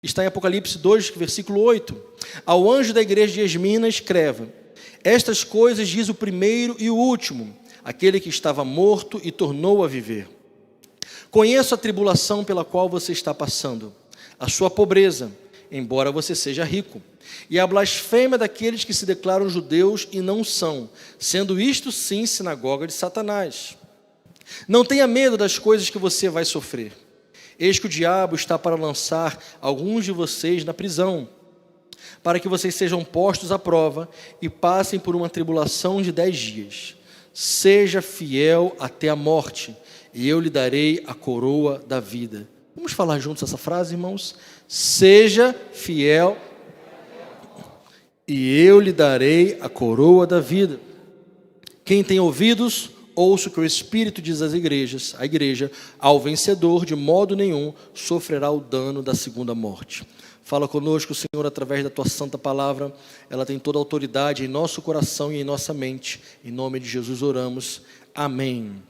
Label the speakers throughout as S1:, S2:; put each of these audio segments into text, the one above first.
S1: Está em Apocalipse 2, versículo 8. Ao anjo da igreja de Esmirna escreva: estas coisas diz o primeiro e o último, aquele que estava morto e tornou a viver. Conheço a tribulação pela qual você está passando, a sua pobreza, embora você seja rico, e a blasfêmia daqueles que se declaram judeus e não são, sendo isto sim sinagoga de Satanás. Não tenha medo das coisas que você vai sofrer. Eis que o diabo está para lançar alguns de vocês na prisão, para que vocês sejam postos à prova e passem por uma tribulação de 10 dias. Seja fiel até a morte, e eu lhe darei a coroa da vida. Vamos falar juntos essa frase, irmãos? Seja fiel, e eu lhe darei a coroa da vida. Quem tem ouvidos, ouça o que o Espírito diz às igrejas. A igreja, ao vencedor, de modo nenhum, sofrerá o dano da segunda morte. Fala conosco, Senhor, através da Tua santa palavra. Ela tem toda a autoridade em nosso coração e em nossa mente. Em nome de Jesus oramos. Amém.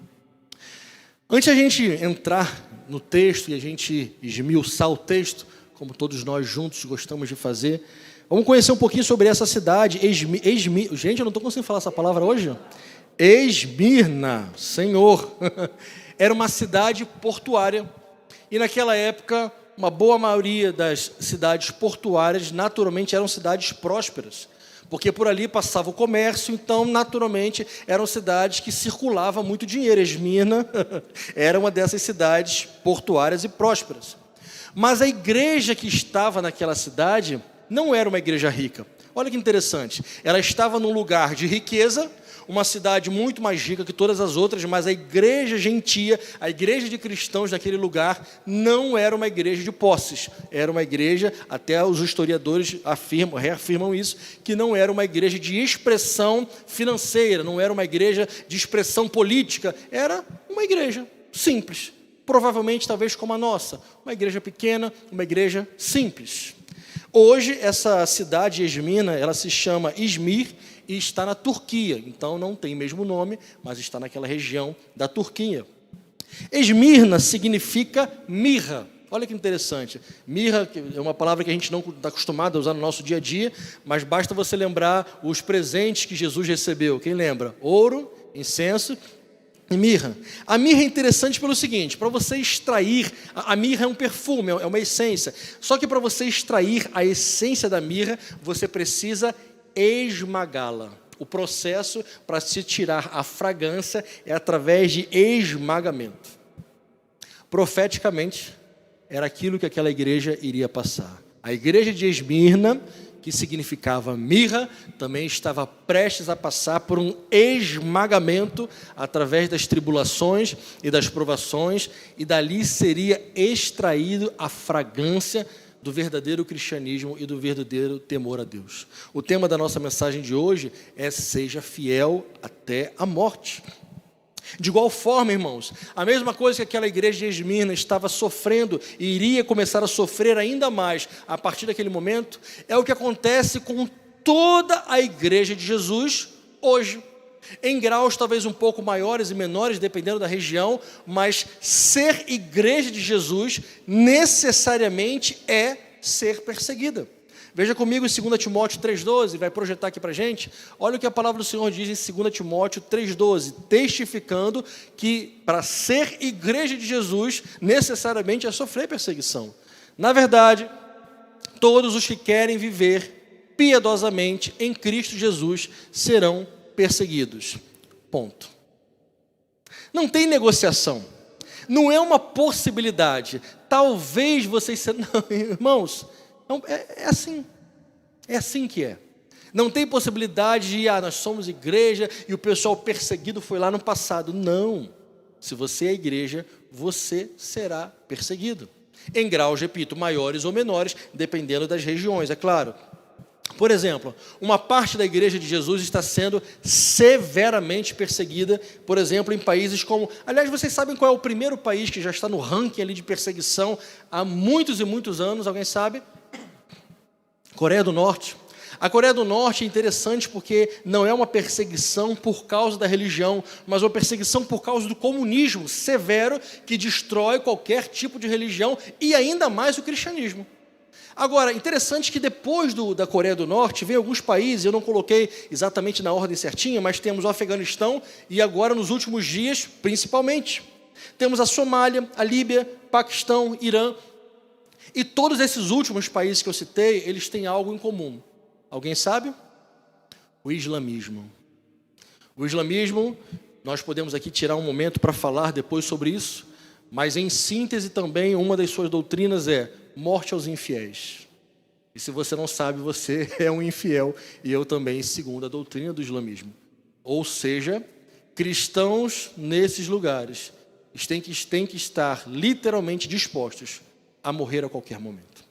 S1: Antes de a gente entrar no texto e a gente esmiuçar o texto, como todos nós juntos gostamos de fazer, vamos conhecer um pouquinho sobre essa cidade. Gente, eu não estou conseguindo falar essa palavra hoje. Esmirna, Senhor. Era uma cidade portuária. E naquela época, uma boa maioria das cidades portuárias, naturalmente, eram cidades prósperas. Porque por ali passava o comércio, então, naturalmente, eram cidades que circulava muito dinheiro. Esmirna era uma dessas cidades portuárias e prósperas. Mas a igreja que estava naquela cidade não era uma igreja rica. Olha que interessante. Ela estava num lugar de riqueza, uma cidade muito mais rica que todas as outras, mas a igreja gentia, a igreja de cristãos daquele lugar, não era uma igreja de posses. Era uma igreja, até os historiadores reafirmam isso, que não era uma igreja de expressão financeira, não era uma igreja de expressão política, era uma igreja simples. Provavelmente, talvez como a nossa, uma igreja pequena, uma igreja simples. Hoje, essa cidade Esmirna, ela se chama Izmir e está na Turquia. Então, não tem mesmo nome, mas está naquela região da Turquia. Esmirna significa mirra. Olha que interessante. Mirra é uma palavra que a gente não está acostumado a usar no nosso dia a dia, mas basta você lembrar os presentes que Jesus recebeu. Quem lembra? Ouro, incenso e mirra. A mirra é interessante pelo seguinte: para você extrair, a mirra é um perfume, é uma essência. Só que para você extrair a essência da mirra, você precisa esmagá-la. O processo para se tirar a fragrância é através de esmagamento. Profeticamente, era aquilo que aquela igreja iria passar. A igreja de Esmirna, que significava mirra, também estava prestes a passar por um esmagamento através das tribulações e das provações, e dali seria extraído a fragrância do verdadeiro cristianismo e do verdadeiro temor a Deus. O tema da nossa mensagem de hoje é: seja fiel até a morte. De igual forma, irmãos, a mesma coisa que aquela igreja de Esmirna estava sofrendo e iria começar a sofrer ainda mais a partir daquele momento, é o que acontece com toda a igreja de Jesus hoje. Em graus talvez um pouco maiores e menores, dependendo da região, mas ser igreja de Jesus necessariamente é ser perseguida. Veja comigo em 2 Timóteo 3,12, vai projetar aqui para a gente. Olha o que a palavra do Senhor diz em 2 Timóteo 3,12, testificando que para ser igreja de Jesus, necessariamente é sofrer perseguição. Na verdade, todos os que querem viver piedosamente em Cristo Jesus serão perseguidos. Ponto. Não tem negociação. Não é uma possibilidade. Talvez vocês... Não, irmãos... É assim. É assim que é. Não tem possibilidade de, nós somos igreja e o pessoal perseguido foi lá no passado. Não. Se você é igreja, você será perseguido. Em graus, repito, maiores ou menores, dependendo das regiões, é claro. Por exemplo, uma parte da igreja de Jesus está sendo severamente perseguida, por exemplo, em países como... Aliás, vocês sabem qual é o primeiro país que já está no ranking ali de perseguição há muitos e muitos anos? Alguém sabe? Coreia do Norte. A Coreia do Norte é interessante porque não é uma perseguição por causa da religião, mas uma perseguição por causa do comunismo severo que destrói qualquer tipo de religião e ainda mais o cristianismo. Agora, interessante que depois da Coreia do Norte, vem alguns países, eu não coloquei exatamente na ordem certinha, mas temos o Afeganistão e agora nos últimos dias, principalmente. Temos a Somália, a Líbia, Paquistão, Irã. E todos esses últimos países que eu citei, eles têm algo em comum. Alguém sabe? O islamismo. O islamismo, nós podemos aqui tirar um momento para falar depois sobre isso, mas em síntese também, uma das suas doutrinas é morte aos infiéis. E se você não sabe, você é um infiel, e eu também, segundo a doutrina do islamismo. Ou seja, cristãos nesses lugares têm que estar literalmente dispostos a morrer a qualquer momento.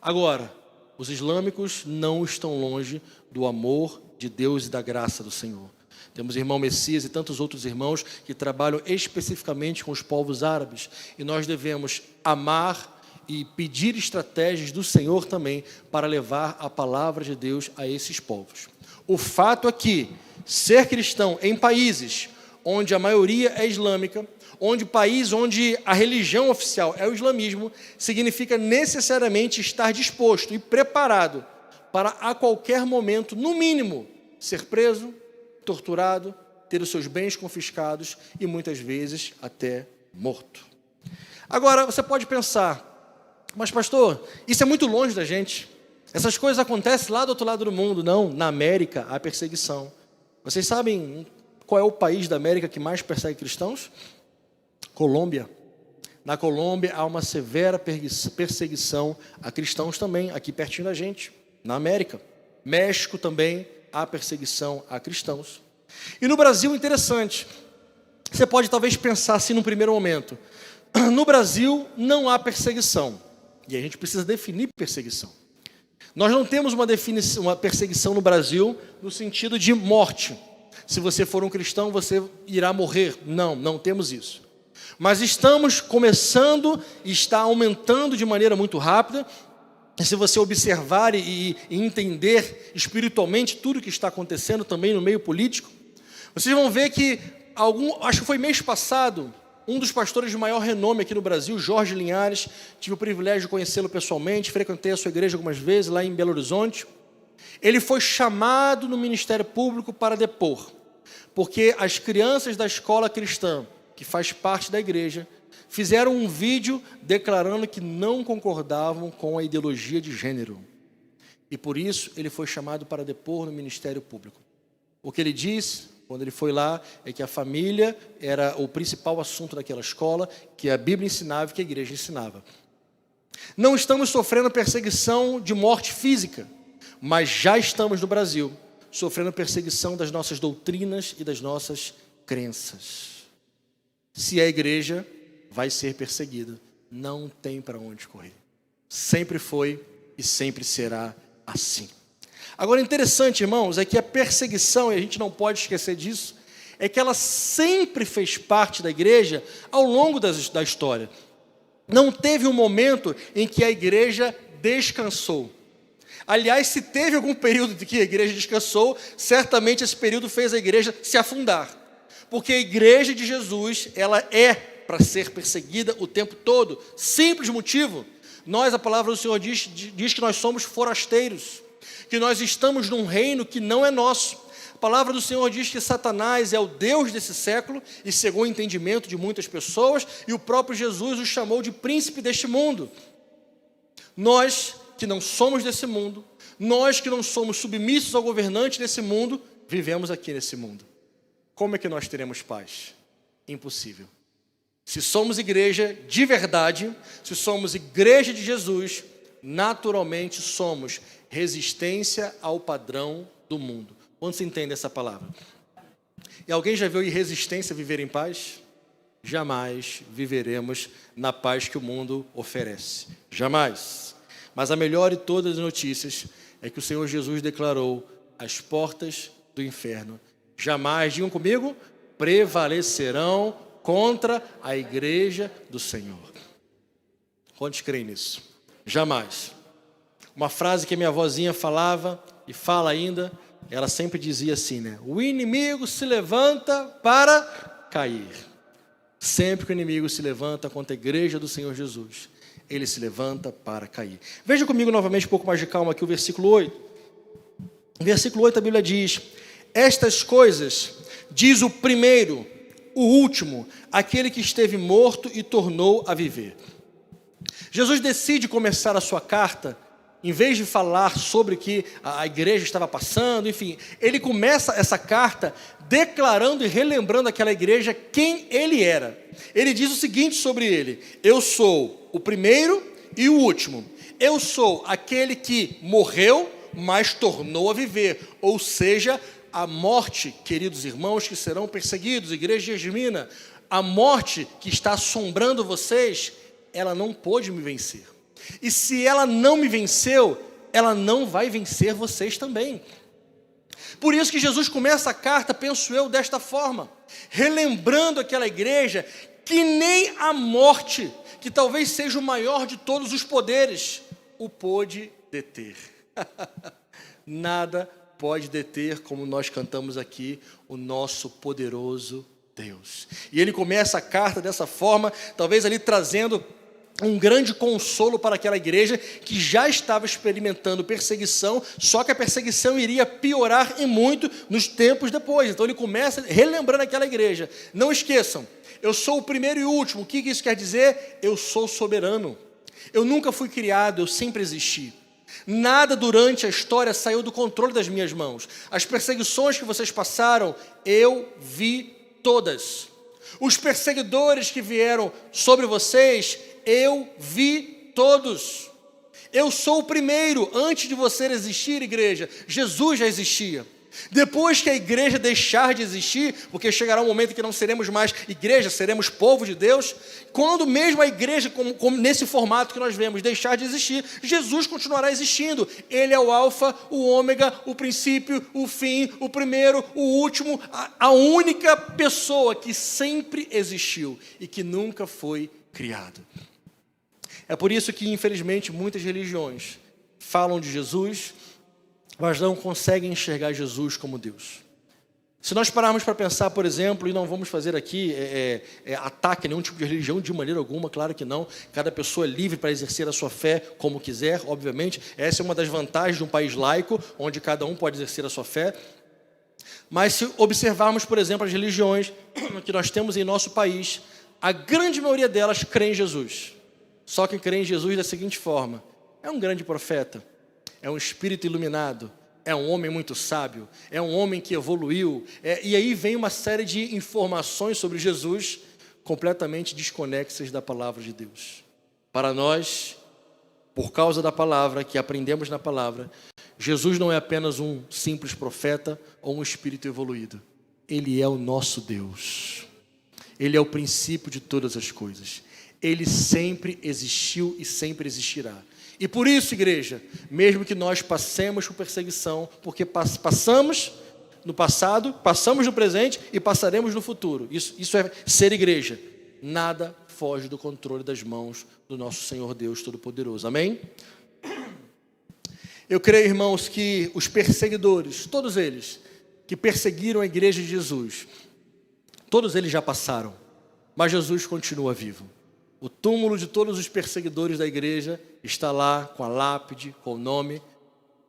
S1: Agora, os islâmicos não estão longe do amor de Deus e da graça do Senhor. Temos o irmão Messias e tantos outros irmãos que trabalham especificamente com os povos árabes, e nós devemos amar e pedir estratégias do Senhor também para levar a palavra de Deus a esses povos. O fato é que ser cristão em países onde a maioria é islâmica, onde a religião oficial é o islamismo, significa necessariamente estar disposto e preparado para a qualquer momento, no mínimo, ser preso, torturado, ter os seus bens confiscados e muitas vezes até morto. Agora, você pode pensar, mas pastor, isso é muito longe da gente. Essas coisas acontecem lá do outro lado do mundo. Não, na América há perseguição. Vocês sabem qual é o país da América que mais persegue cristãos? Colômbia. Na Colômbia há uma severa perseguição a cristãos também, aqui pertinho da gente, na América. México também há perseguição a cristãos. E no Brasil, interessante, você pode talvez pensar assim no primeiro momento, no Brasil não há perseguição, e a gente precisa definir perseguição. Nós não temos uma perseguição no Brasil no sentido de morte. Se você for um cristão, você irá morrer. Não temos isso. Mas estamos começando e está aumentando de maneira muito rápida. Se você observar e entender espiritualmente tudo o que está acontecendo também no meio político, vocês vão ver que, acho que foi mês passado, um dos pastores de maior renome aqui no Brasil, Jorge Linhares, tive o privilégio de conhecê-lo pessoalmente, frequentei a sua igreja algumas vezes, lá em Belo Horizonte. Ele foi chamado no Ministério Público para depor, porque as crianças da escola cristã, que faz parte da igreja, fizeram um vídeo declarando que não concordavam com a ideologia de gênero. E por isso ele foi chamado para depor no Ministério Público. O que ele disse, quando ele foi lá, é que a família era o principal assunto daquela escola, que a Bíblia ensinava e que a igreja ensinava. Não estamos sofrendo perseguição de morte física, mas já estamos no Brasil sofrendo perseguição das nossas doutrinas e das nossas crenças. Se a igreja vai ser perseguida, não tem para onde correr. Sempre foi e sempre será assim. Agora, interessante, irmãos, é que a perseguição, e a gente não pode esquecer disso, é que ela sempre fez parte da igreja ao longo da história. Não teve um momento em que a igreja descansou. Aliás, se teve algum período de que a igreja descansou, certamente esse período fez a igreja se afundar. Porque a igreja de Jesus, ela é para ser perseguida o tempo todo. Simples motivo. A palavra do Senhor diz que nós somos forasteiros, que nós estamos num reino que não é nosso. A palavra do Senhor diz que Satanás é o Deus desse século, e cegou o entendimento de muitas pessoas, e o próprio Jesus o chamou de príncipe deste mundo. Nós que não somos desse mundo, nós que não somos submissos ao governante desse mundo, vivemos aqui nesse mundo. Como é que nós teremos paz? Impossível. Se somos igreja de verdade, se somos igreja de Jesus, naturalmente somos resistência ao padrão do mundo. Quando se entende essa palavra? E alguém já viu resistência viver em paz? Jamais viveremos na paz que o mundo oferece. Jamais. Mas a melhor de todas as notícias é que o Senhor Jesus declarou: as portas do inferno jamais, digam comigo, prevalecerão contra a igreja do Senhor. Quantos creem nisso? Jamais. Uma frase que a minha avózinha falava e fala ainda, ela sempre dizia assim, né? O inimigo se levanta para cair. Sempre que o inimigo se levanta contra a igreja do Senhor Jesus, ele se levanta para cair. Veja comigo novamente um pouco mais de calma aqui o versículo 8. No versículo 8 a Bíblia diz: estas coisas diz o primeiro, o último, aquele que esteve morto e tornou a viver. Jesus decide começar a sua carta, em vez de falar sobre o que a igreja estava passando, enfim, ele começa essa carta declarando e relembrando àquela igreja quem ele era. Ele diz o seguinte sobre ele: eu sou o primeiro e o último. Eu sou aquele que morreu, mas tornou a viver. Ou seja, a morte, queridos irmãos que serão perseguidos, igreja de Esmina, a morte que está assombrando vocês, ela não pôde me vencer. E se ela não me venceu, ela não vai vencer vocês também. Por isso que Jesus começa a carta, penso eu, desta forma, relembrando aquela igreja que nem a morte, que talvez seja o maior de todos os poderes, o pôde deter. Nada pode deter, como nós cantamos aqui, o nosso poderoso Deus. E ele começa a carta dessa forma, talvez ali trazendo um grande consolo para aquela igreja que já estava experimentando perseguição, só que a perseguição iria piorar e muito nos tempos depois. Então ele começa relembrando aquela igreja: não esqueçam, eu sou o primeiro e último. O que isso quer dizer? Eu sou soberano. Eu nunca fui criado, eu sempre existi. Nada durante a história saiu do controle das minhas mãos. As perseguições que vocês passaram, eu vi todas. Os perseguidores que vieram sobre vocês, eu vi todos. Eu sou o primeiro. Antes de você existir, igreja, Jesus já existia. Depois que a igreja deixar de existir, porque chegará um momento que não seremos mais igreja, seremos povo de Deus, quando mesmo a igreja, como nesse formato que nós vemos, deixar de existir, Jesus continuará existindo. Ele é o alfa, o ômega, o princípio, o fim, o primeiro, o último, a única pessoa que sempre existiu e que nunca foi criado. É por isso que, infelizmente, muitas religiões falam de Jesus, mas não conseguem enxergar Jesus como Deus. Se nós pararmos para pensar, por exemplo, e não vamos fazer aqui ataque a nenhum tipo de religião de maneira alguma, claro que não, cada pessoa é livre para exercer a sua fé como quiser, obviamente, essa é uma das vantagens de um país laico, onde cada um pode exercer a sua fé. Mas se observarmos, por exemplo, as religiões que nós temos em nosso país, a grande maioria delas crê em Jesus. Só que crê em Jesus da seguinte forma: é um grande profeta, é um espírito iluminado, é um homem muito sábio, é um homem que evoluiu, e aí vem uma série de informações sobre Jesus completamente desconexas da palavra de Deus. Para nós, por causa da palavra, que aprendemos na palavra, Jesus não é apenas um simples profeta ou um espírito evoluído. Ele é o nosso Deus. Ele é o princípio de todas as coisas. Ele sempre existiu e sempre existirá. E por isso, igreja, mesmo que nós passemos por perseguição, porque passamos no passado, passamos no presente e passaremos no futuro. Isso é ser igreja. Nada foge do controle das mãos do nosso Senhor Deus Todo-Poderoso. Amém? Eu creio, irmãos, que os perseguidores, todos eles que perseguiram a igreja de Jesus, todos eles já passaram, mas Jesus continua vivo. O túmulo de todos os perseguidores da igreja está lá com a lápide, com o nome,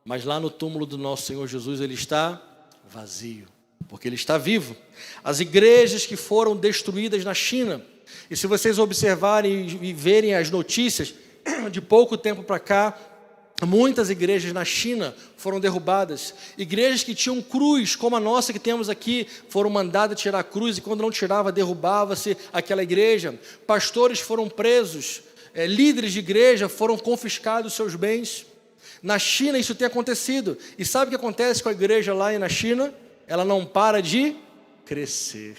S1: mas lá no túmulo do nosso Senhor Jesus ele está vazio, porque ele está vivo. As igrejas que foram destruídas na China, e se vocês observarem e verem as notícias, de pouco tempo para cá, muitas igrejas na China foram derrubadas. Igrejas que tinham cruz, como a nossa que temos aqui, foram mandadas tirar a cruz, e quando não tirava, derrubava-se aquela igreja. Pastores foram presos, líderes de igreja foram confiscados seus bens. Na China isso tem acontecido. E sabe o que acontece com a igreja lá na China? Ela não para de crescer.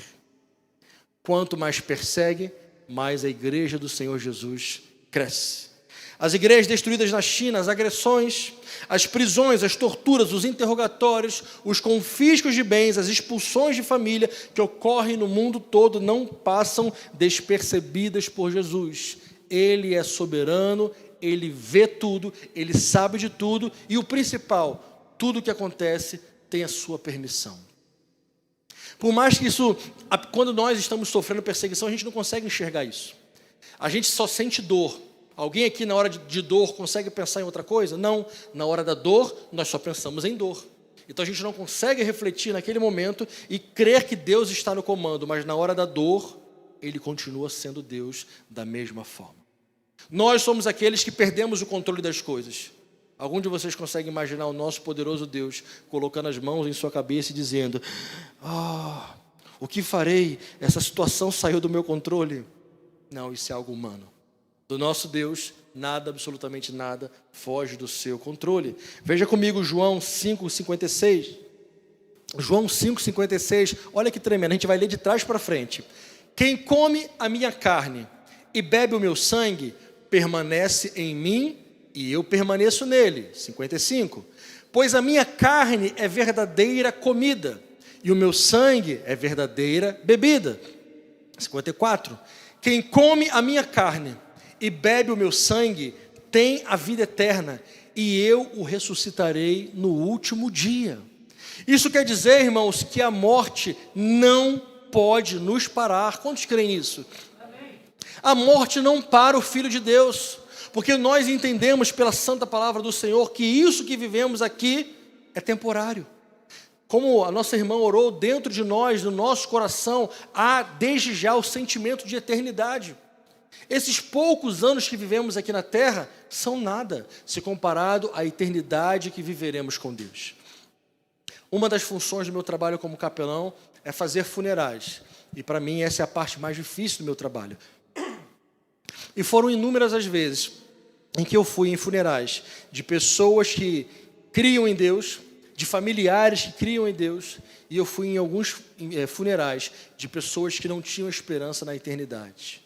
S1: Quanto mais persegue, mais a igreja do Senhor Jesus cresce. As igrejas destruídas na China, as agressões, as prisões, as torturas, os interrogatórios, os confiscos de bens, as expulsões de família que ocorrem no mundo todo não passam despercebidas por Jesus. Ele é soberano, ele vê tudo, ele sabe de tudo e o principal, tudo o que acontece tem a sua permissão. Por mais que isso, quando nós estamos sofrendo perseguição, a gente não consegue enxergar isso. A gente só sente dor. Alguém aqui na hora de dor consegue pensar em outra coisa? Não, na hora da dor nós só pensamos em dor. Então a gente não consegue refletir naquele momento e crer que Deus está no comando, mas na hora da dor, Ele continua sendo Deus da mesma forma. Nós somos aqueles que perdemos o controle das coisas. Algum de vocês consegue imaginar o nosso poderoso Deus colocando as mãos em sua cabeça e dizendo: o que farei? Essa situação saiu do meu controle. Não, isso é algo humano. Do nosso Deus, nada, absolutamente nada, foge do seu controle. Veja comigo João 5,56. João 5,56, olha que tremendo, a gente vai ler de trás para frente. Quem come a minha carne e bebe o meu sangue, permanece em mim e eu permaneço nele. 55. Pois a minha carne é verdadeira comida e o meu sangue é verdadeira bebida. 54. Quem come a minha carne e bebe o meu sangue tem a vida eterna e eu o ressuscitarei no último dia. Isso quer dizer, irmãos, que a morte não pode nos parar. Quantos creem nisso? Amém. A morte não para o Filho de Deus, porque nós entendemos pela santa palavra do Senhor que isso que vivemos aqui é temporário. Como a nossa irmã orou, dentro de nós, no nosso coração, há desde já o sentimento de eternidade. Esses poucos anos que vivemos aqui na terra são nada, se comparado à eternidade que viveremos com Deus. Uma das funções do meu trabalho como capelão é fazer funerais. E para mim essa é a parte mais difícil do meu trabalho. E foram inúmeras as vezes em que eu fui em funerais de pessoas que criam em Deus, de familiares que criam em Deus, e eu fui em alguns funerais de pessoas que não tinham esperança na eternidade.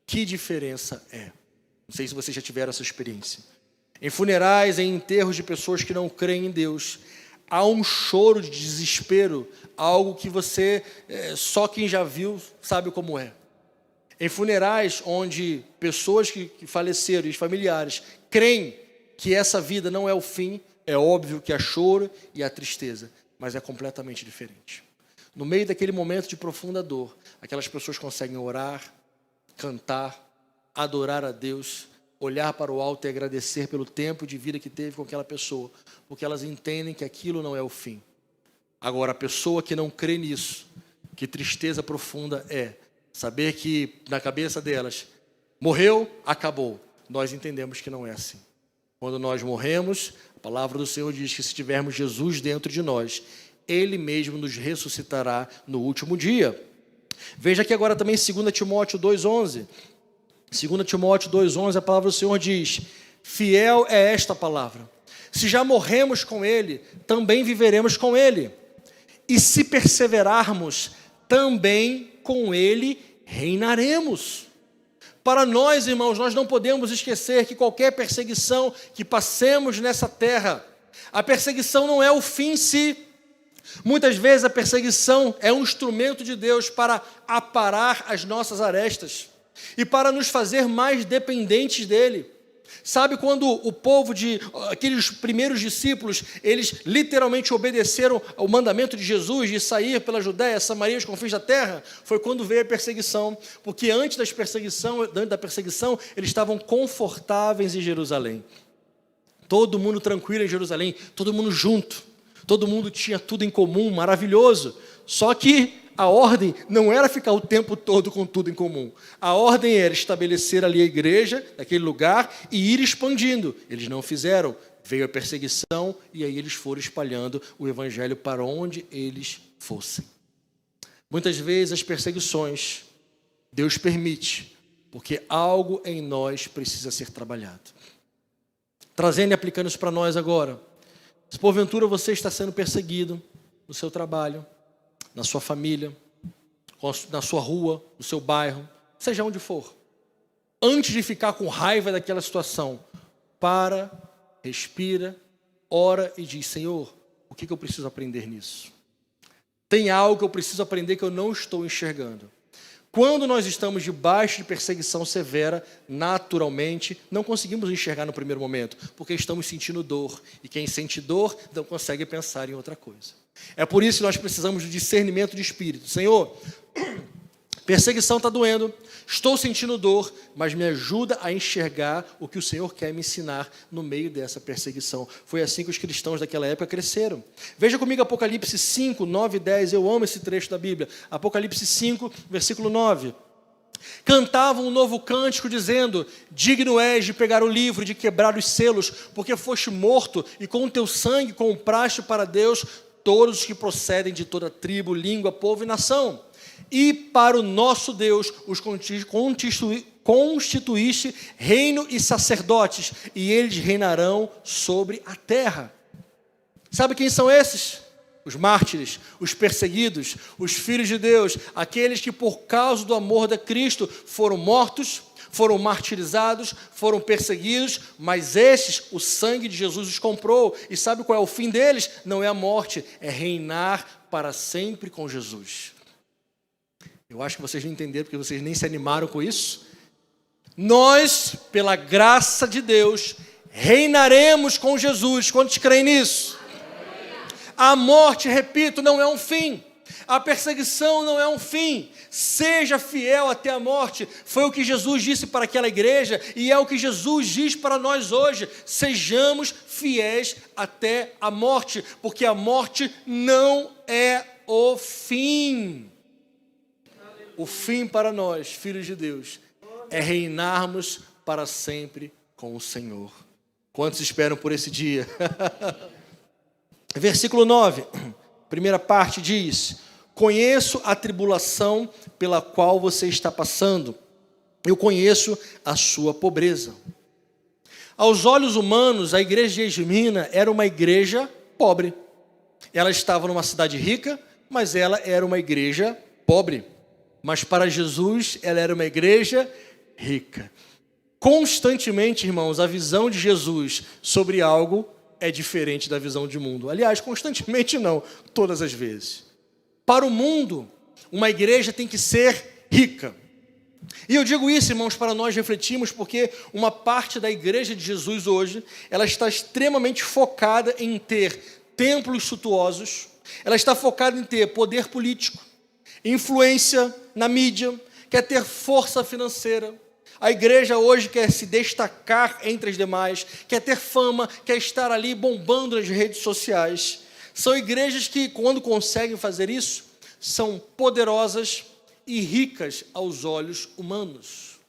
S1: Que diferença é? Não sei se vocês já tiveram essa experiência. Em funerais, em enterros de pessoas que não creem em Deus, há um choro de desespero, algo que só quem já viu sabe como é. Em funerais onde pessoas que faleceram e familiares creem que essa vida não é o fim, é óbvio que há choro e há tristeza, mas é completamente diferente. No meio daquele momento de profunda dor, aquelas pessoas conseguem orar, cantar, adorar a Deus, olhar para o alto e agradecer pelo tempo de vida que teve com aquela pessoa, porque elas entendem que aquilo não é o fim. Agora, a pessoa que não crê nisso, que tristeza profunda é saber que na cabeça delas, morreu, acabou. Nós entendemos que não é assim. Quando nós morremos, a palavra do Senhor diz que se tivermos Jesus dentro de nós, Ele mesmo nos ressuscitará no último dia. Veja aqui agora também 2 Timóteo 2,11. 2 Timóteo 2,11, a palavra do Senhor diz: fiel é esta palavra. Se já morremos com Ele, também viveremos com Ele. E se perseverarmos, também com Ele reinaremos. Para nós, irmãos, nós não podemos esquecer que qualquer perseguição que passemos nessa terra, a perseguição não é o fim em si. Muitas vezes a perseguição é um instrumento de Deus para aparar as nossas arestas e para nos fazer mais dependentes dEle. Sabe quando o povo aqueles primeiros discípulos, eles literalmente obedeceram ao mandamento de Jesus de sair pela Judéia, Samaria e os confins da terra? Foi quando veio a perseguição, porque antes da perseguição, eles estavam confortáveis em Jerusalém. Todo mundo tranquilo em Jerusalém, todo mundo junto, todo mundo tinha tudo em comum, maravilhoso. Só que a ordem não era ficar o tempo todo com tudo em comum. A ordem era estabelecer ali a igreja, naquele lugar, e ir expandindo. Eles não fizeram. Veio a perseguição e aí eles foram espalhando o evangelho para onde eles fossem. Muitas vezes as perseguições Deus permite, porque algo em nós precisa ser trabalhado. Trazendo e aplicando isso para nós agora. Se porventura você está sendo perseguido no seu trabalho, na sua família, na sua rua, no seu bairro, seja onde for. Antes de ficar com raiva daquela situação, para, respira, ora e diz: Senhor, o que eu preciso aprender nisso? Tem algo que eu preciso aprender que eu não estou enxergando. Quando nós estamos debaixo de perseguição severa, naturalmente, não conseguimos enxergar no primeiro momento, porque estamos sentindo dor. E quem sente dor não consegue pensar em outra coisa. É por isso que nós precisamos do discernimento de espírito. Senhor, Perseguição está doendo, estou sentindo dor, mas me ajuda a enxergar o que o Senhor quer me ensinar no meio dessa perseguição. Foi assim que os cristãos daquela época cresceram. Veja comigo Apocalipse 5, 9 e 10, eu amo esse trecho da Bíblia. Apocalipse 5, versículo 9. Cantavam um novo cântico dizendo: digno és de pegar o livro e de quebrar os selos, porque foste morto e com o teu sangue compraste para Deus todos os que procedem de toda tribo, língua, povo e nação. E para o nosso Deus os constituíste reino e sacerdotes, e eles reinarão sobre a terra. Sabe quem são esses? Os mártires, os perseguidos, os filhos de Deus, aqueles que por causa do amor de Cristo foram mortos, foram martirizados, foram perseguidos, mas esses, o sangue de Jesus os comprou. E sabe qual é o fim deles? Não é a morte, é reinar para sempre com Jesus. Eu acho que vocês não entenderam, porque vocês nem se animaram com isso. Nós, pela graça de Deus, reinaremos com Jesus. Quantos creem nisso? A morte, repito, não é um fim. A perseguição não é um fim. Seja fiel até a morte. Foi o que Jesus disse para aquela igreja e é o que Jesus diz para nós hoje. Sejamos fiéis até a morte, porque a morte não é o fim. O fim para nós, filhos de Deus, é reinarmos para sempre com o Senhor. Quantos esperam por esse dia? Versículo 9, primeira parte diz: conheço a tribulação pela qual você está passando, eu conheço a sua pobreza. Aos olhos humanos, a igreja de Esmina era uma igreja pobre. Ela estava numa cidade rica, mas ela era uma igreja pobre. Mas para Jesus, ela era uma igreja rica. Constantemente, irmãos, a visão de Jesus sobre algo é diferente da visão de mundo. Aliás, constantemente não, todas as vezes. Para o mundo, uma igreja tem que ser rica. E eu digo isso, irmãos, para nós refletirmos, porque uma parte da igreja de Jesus hoje, ela está extremamente focada em ter templos suntuosos, ela está focada em ter poder político, influência na mídia, quer ter força financeira. A igreja hoje quer se destacar entre as demais, quer ter fama, quer estar ali bombando nas redes sociais. São igrejas que, quando conseguem fazer isso, são poderosas e ricas aos olhos humanos.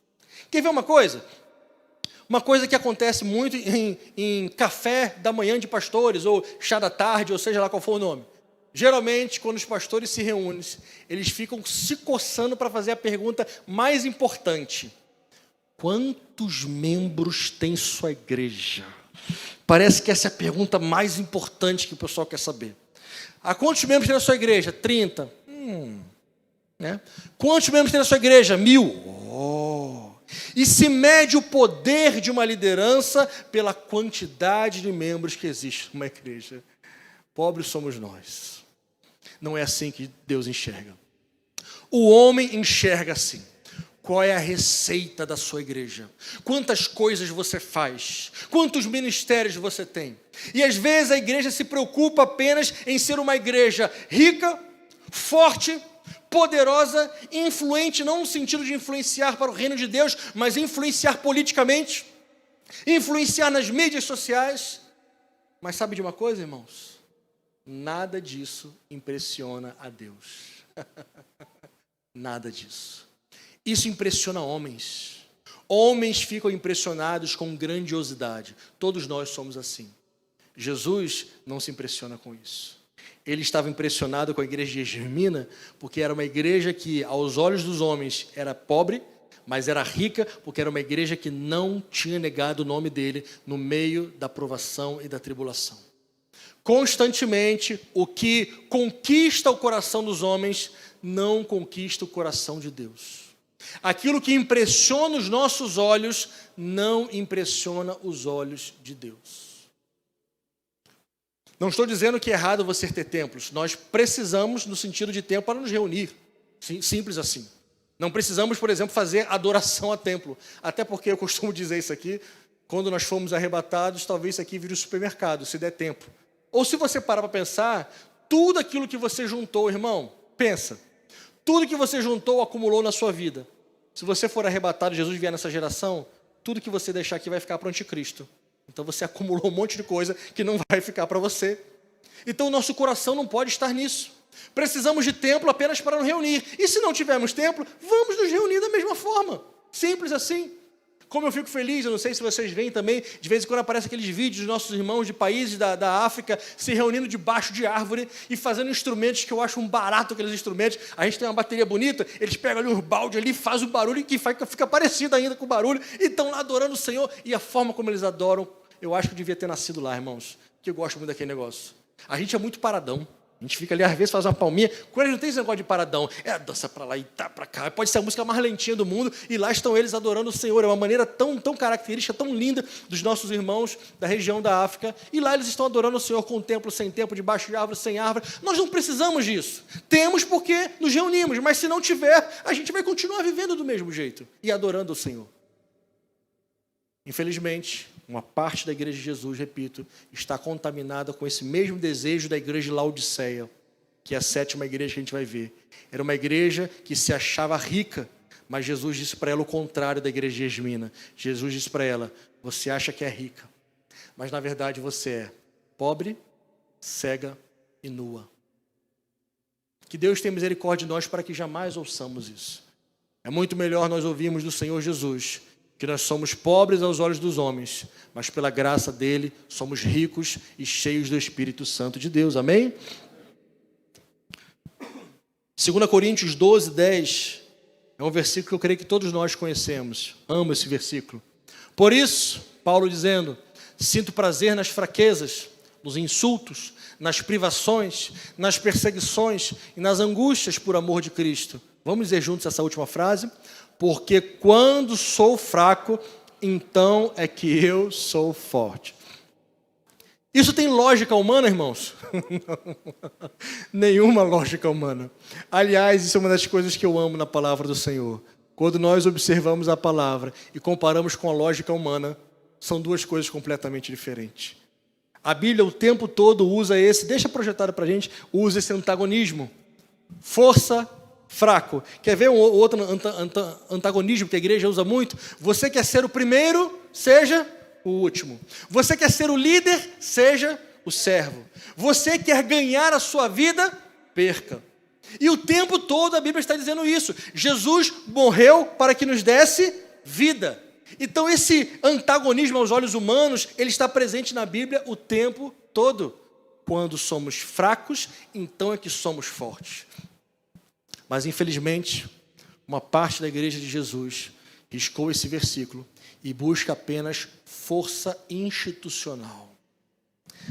S1: Quer ver uma coisa? Uma coisa que acontece muito em café da manhã de pastores, ou chá da tarde, ou seja lá qual for o nome. Geralmente, quando os pastores se reúnem, eles ficam se coçando para fazer a pergunta mais importante: quantos membros tem sua igreja? Parece que essa é a pergunta mais importante que o pessoal quer saber. Há quantos membros tem na sua igreja? 30. Né? Quantos membros tem na sua igreja? 1000. E se mede o poder de uma liderança pela quantidade de membros que existe numa igreja. Pobres somos nós. Não é assim que Deus enxerga. O homem enxerga assim. Qual é a receita da sua igreja? Quantas coisas você faz? Quantos ministérios você tem? E às vezes a igreja se preocupa apenas em ser uma igreja rica, forte, poderosa, influente, não no sentido de influenciar para o reino de Deus, mas influenciar politicamente, influenciar nas mídias sociais. Mas sabe de uma coisa, irmãos? Nada disso impressiona a Deus. Nada disso. Isso impressiona homens. Homens ficam impressionados com grandiosidade. Todos nós somos assim. Jesus não se impressiona com isso. Ele estava impressionado com a igreja de Esmina, porque era uma igreja que, aos olhos dos homens, era pobre, mas era rica, porque era uma igreja que não tinha negado o nome dele no meio da provação e da tribulação. Constantemente, o que conquista o coração dos homens não conquista o coração de Deus. Aquilo que impressiona os nossos olhos não impressiona os olhos de Deus. Não estou dizendo que é errado você ter templos. Nós precisamos, no sentido de templo, para nos reunir. Simples assim. Não precisamos, por exemplo, fazer adoração a templo. Até porque eu costumo dizer isso aqui, quando nós fomos arrebatados, talvez isso aqui vire um supermercado, se der tempo. Ou se você parar para pensar, tudo aquilo que você juntou, irmão, pensa. Tudo que você juntou, acumulou na sua vida. Se você for arrebatado e Jesus vier nessa geração, tudo que você deixar aqui vai ficar para o anticristo. Então você acumulou um monte de coisa que não vai ficar para você. Então o nosso coração não pode estar nisso. Precisamos de templo apenas para nos reunir. E se não tivermos templo, vamos nos reunir da mesma forma. Simples assim. Como eu fico feliz, eu não sei se vocês veem também, de vez em quando aparecem aqueles vídeos dos nossos irmãos de países da África se reunindo debaixo de árvore e fazendo instrumentos que eu acho um barato aqueles instrumentos. A gente tem uma bateria bonita, eles pegam ali uns balde ali, fazem o barulho que fica parecido ainda com o barulho e estão lá adorando o Senhor. E a forma como eles adoram, eu acho que eu devia ter nascido lá, irmãos, que eu gosto muito daquele negócio. A gente é muito paradão. A gente fica ali, às vezes, faz uma palminha. Quando não tem esse negócio de paradão, dança para lá e tá para cá. Pode ser a música mais lentinha do mundo. E lá estão eles adorando o Senhor. É uma maneira tão característica, tão linda dos nossos irmãos da região da África. E lá eles estão adorando o Senhor com templo, sem templo, debaixo de árvore, sem árvore. Nós não precisamos disso. Temos porque nos reunimos. Mas se não tiver, a gente vai continuar vivendo do mesmo jeito. E adorando o Senhor. Infelizmente, uma parte da igreja de Jesus, repito, está contaminada com esse mesmo desejo da igreja de Laodiceia, que é a 7ª igreja que a gente vai ver. Era uma igreja que se achava rica, mas Jesus disse para ela o contrário da igreja de Esmina. Jesus disse para ela, você acha que é rica, mas na verdade você é pobre, cega e nua. Que Deus tenha misericórdia de nós para que jamais ouçamos isso. É muito melhor nós ouvirmos do Senhor Jesus, que nós somos pobres aos olhos dos homens, mas pela graça dele somos ricos e cheios do Espírito Santo de Deus. Amém? 2 Coríntios 12, 10 é um versículo que eu creio que todos nós conhecemos. Amo esse versículo. Por isso, Paulo dizendo, sinto prazer nas fraquezas, nos insultos, nas privações, nas perseguições e nas angústias por amor de Cristo. Vamos dizer juntos essa última frase? Porque quando sou fraco, então é que eu sou forte. Isso tem lógica humana, irmãos? Nenhuma lógica humana. Aliás, isso é uma das coisas que eu amo na palavra do Senhor. Quando nós observamos a palavra e comparamos com a lógica humana, são duas coisas completamente diferentes. A Bíblia o tempo todo usa deixa projetado para a gente, usa esse antagonismo. Força, fraco. Quer ver um outro antagonismo que a igreja usa muito? Você quer ser o primeiro, seja o último. Você quer ser o líder, seja o servo. Você quer ganhar a sua vida, perca. E o tempo todo a Bíblia está dizendo isso. Jesus morreu para que nos desse vida. Então esse antagonismo aos olhos humanos, ele está presente na Bíblia o tempo todo. Quando somos fracos, então é que somos fortes. Mas, infelizmente, uma parte da igreja de Jesus riscou esse versículo e busca apenas força institucional.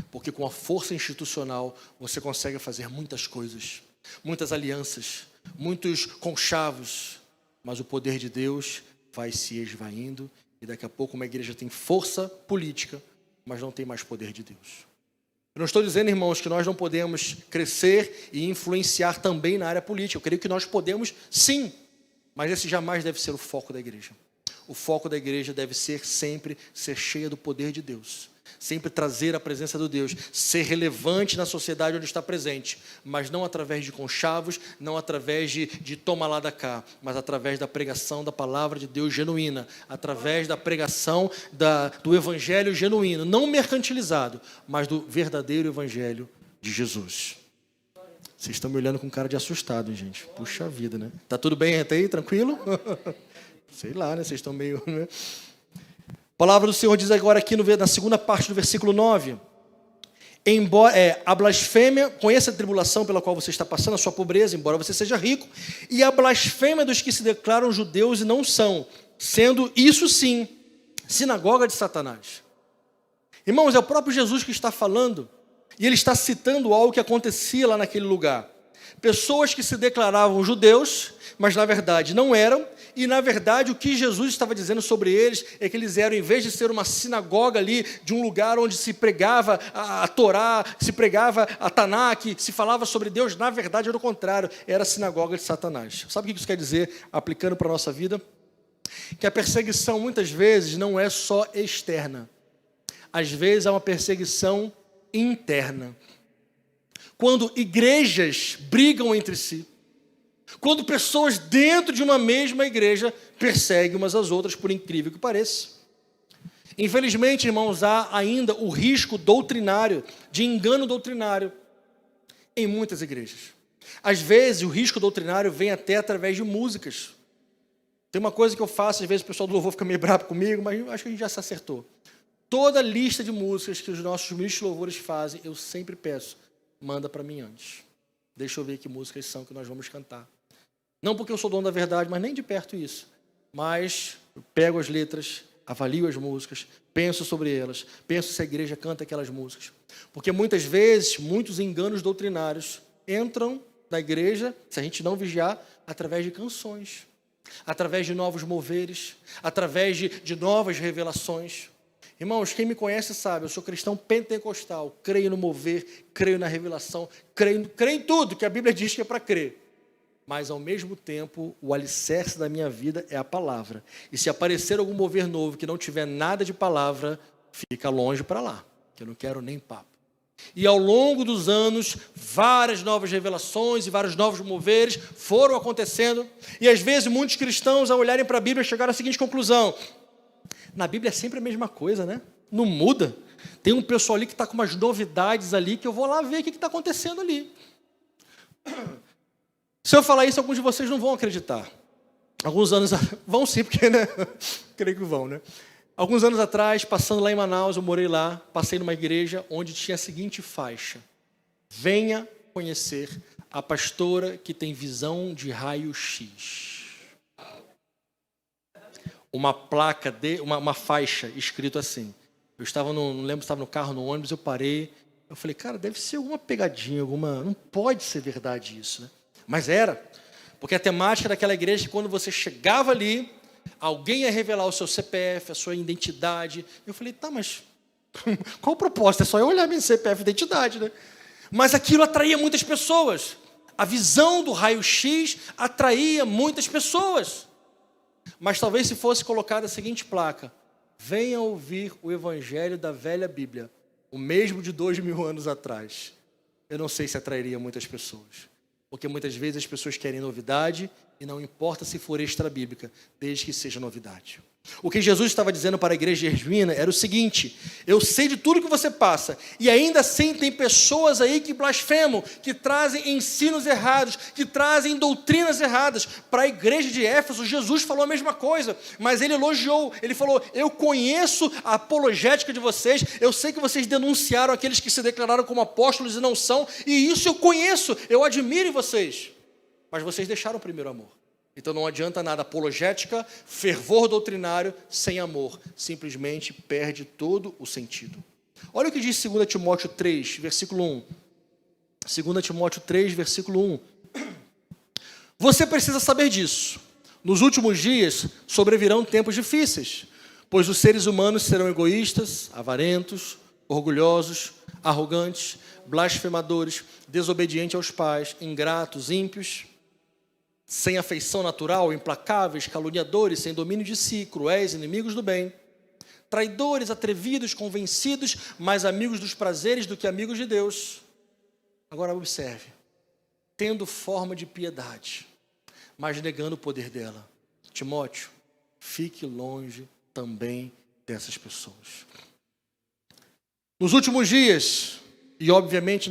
S1: Porque com a força institucional, você consegue fazer muitas coisas, muitas alianças, muitos conchavos, mas o poder de Deus vai se esvaindo e daqui a pouco uma igreja tem força política, mas não tem mais poder de Deus. Eu não estou dizendo, irmãos, que nós não podemos crescer e influenciar também na área política. Eu creio que nós podemos, sim, mas esse jamais deve ser o foco da igreja. O foco da igreja deve ser sempre ser cheia do poder de Deus. Sempre trazer a presença de Deus, ser relevante na sociedade onde está presente, mas não através de conchavos, não através de toma lá da cá, mas através da pregação da palavra de Deus genuína, através da pregação do evangelho genuíno, não mercantilizado, mas do verdadeiro evangelho de Jesus. Vocês estão me olhando com cara de assustado, hein, gente? Puxa vida, né? Tá tudo bem até aí? Tranquilo? Sei lá, né? Vocês estão meio... Né? A palavra do Senhor diz agora aqui na segunda parte do versículo 9. A blasfêmia, conheça a tribulação pela qual você está passando, a sua pobreza, embora você seja rico, e a blasfêmia dos que se declaram judeus e não são, sendo isso sim, sinagoga de Satanás. Irmãos, é o próprio Jesus que está falando, e ele está citando algo que acontecia lá naquele lugar. Pessoas que se declaravam judeus, mas na verdade não eram, e na verdade o que Jesus estava dizendo sobre eles é que eles eram, em vez de ser uma sinagoga ali, de um lugar onde se pregava a Torá, se pregava a Tanakh, se falava sobre Deus, na verdade era o contrário, era a sinagoga de Satanás. Sabe o que isso quer dizer, aplicando para a nossa vida? Que a perseguição muitas vezes não é só externa, às vezes é uma perseguição interna. Quando igrejas brigam entre si, Quando pessoas dentro de uma mesma igreja perseguem umas às outras, por incrível que pareça. Infelizmente, irmãos, há ainda o risco doutrinário, de engano doutrinário, em muitas igrejas. Às vezes, o risco doutrinário vem até através de músicas. Tem uma coisa que eu faço, às vezes o pessoal do louvor fica meio bravo comigo, mas eu acho que a gente já se acertou. Toda lista de músicas que os nossos ministros de louvores fazem, eu sempre peço, manda para mim antes. Deixa eu ver que músicas são que nós vamos cantar. Não porque eu sou dono da verdade, mas nem de perto isso. Mas eu pego as letras, avalio as músicas, penso sobre elas, penso se a igreja canta aquelas músicas. Porque muitas vezes, muitos enganos doutrinários entram na igreja, se a gente não vigiar, através de canções, através de novos moveres, através de novas revelações. Irmãos, quem me conhece sabe, eu sou cristão pentecostal, creio no mover, creio na revelação, creio em tudo que a Bíblia diz que é para crer. Mas, ao mesmo tempo, o alicerce da minha vida é a palavra. E se aparecer algum mover novo que não tiver nada de palavra, fica longe para lá, que eu não quero nem papo. E ao longo dos anos, várias novas revelações e vários novos moveres foram acontecendo. E às vezes muitos cristãos, ao olharem para a Bíblia, chegaram à seguinte conclusão: na Bíblia é sempre a mesma coisa, né? Não muda. Tem um pessoal ali que está com umas novidades ali, que eu vou lá ver o que está acontecendo ali. Se eu falar isso, alguns de vocês não vão acreditar. Alguns anos... Vão sim, porque, né? Creio que vão, né? Alguns anos atrás, passando lá em Manaus, eu morei lá, passei numa igreja onde tinha a seguinte faixa: venha conhecer a pastora que tem visão de raio-x. Uma placa, uma faixa escrito assim. Eu estava não lembro se estava no carro, no ônibus, eu parei. Eu falei, cara, deve ser alguma pegadinha, não pode ser verdade isso, né? Mas era, porque a temática daquela igreja é que quando você chegava ali, alguém ia revelar o seu CPF, a sua identidade. Eu falei, tá, mas qual o propósito? É só eu olhar minha CPF e identidade, né? Mas aquilo atraía muitas pessoas. A visão do raio-x atraía muitas pessoas. Mas talvez se fosse colocada a seguinte placa: venha ouvir o evangelho da velha Bíblia, o mesmo de 2000 anos atrás. Eu não sei se atrairia muitas pessoas. Porque muitas vezes as pessoas querem novidade e não importa se for extra-bíblica, desde que seja novidade. O que Jesus estava dizendo para a igreja de Esmirna era o seguinte: eu sei de tudo que você passa, e ainda assim tem pessoas aí que blasfemam, que trazem ensinos errados, que trazem doutrinas erradas. Para a igreja de Éfeso, Jesus falou a mesma coisa, mas ele elogiou, ele falou: eu conheço a apologética de vocês, eu sei que vocês denunciaram aqueles que se declararam como apóstolos e não são, e isso eu conheço, eu admiro em vocês, mas vocês deixaram o primeiro amor. Então não adianta nada apologética, fervor doutrinário, sem amor. Simplesmente perde todo o sentido. Olha o que diz 2 Timóteo 3, versículo 1. 2 Timóteo 3, versículo 1. Você precisa saber disso. Nos últimos dias sobrevirão tempos difíceis, pois os seres humanos serão egoístas, avarentos, orgulhosos, arrogantes, blasfemadores, desobedientes aos pais, ingratos, ímpios, sem afeição natural, implacáveis, caluniadores, sem domínio de si, cruéis, inimigos do bem, traidores, atrevidos, convencidos, mais amigos dos prazeres do que amigos de Deus. Agora observe: tendo forma de piedade, mas negando o poder dela. Timóteo, fique longe também dessas pessoas. Nos últimos dias, e obviamente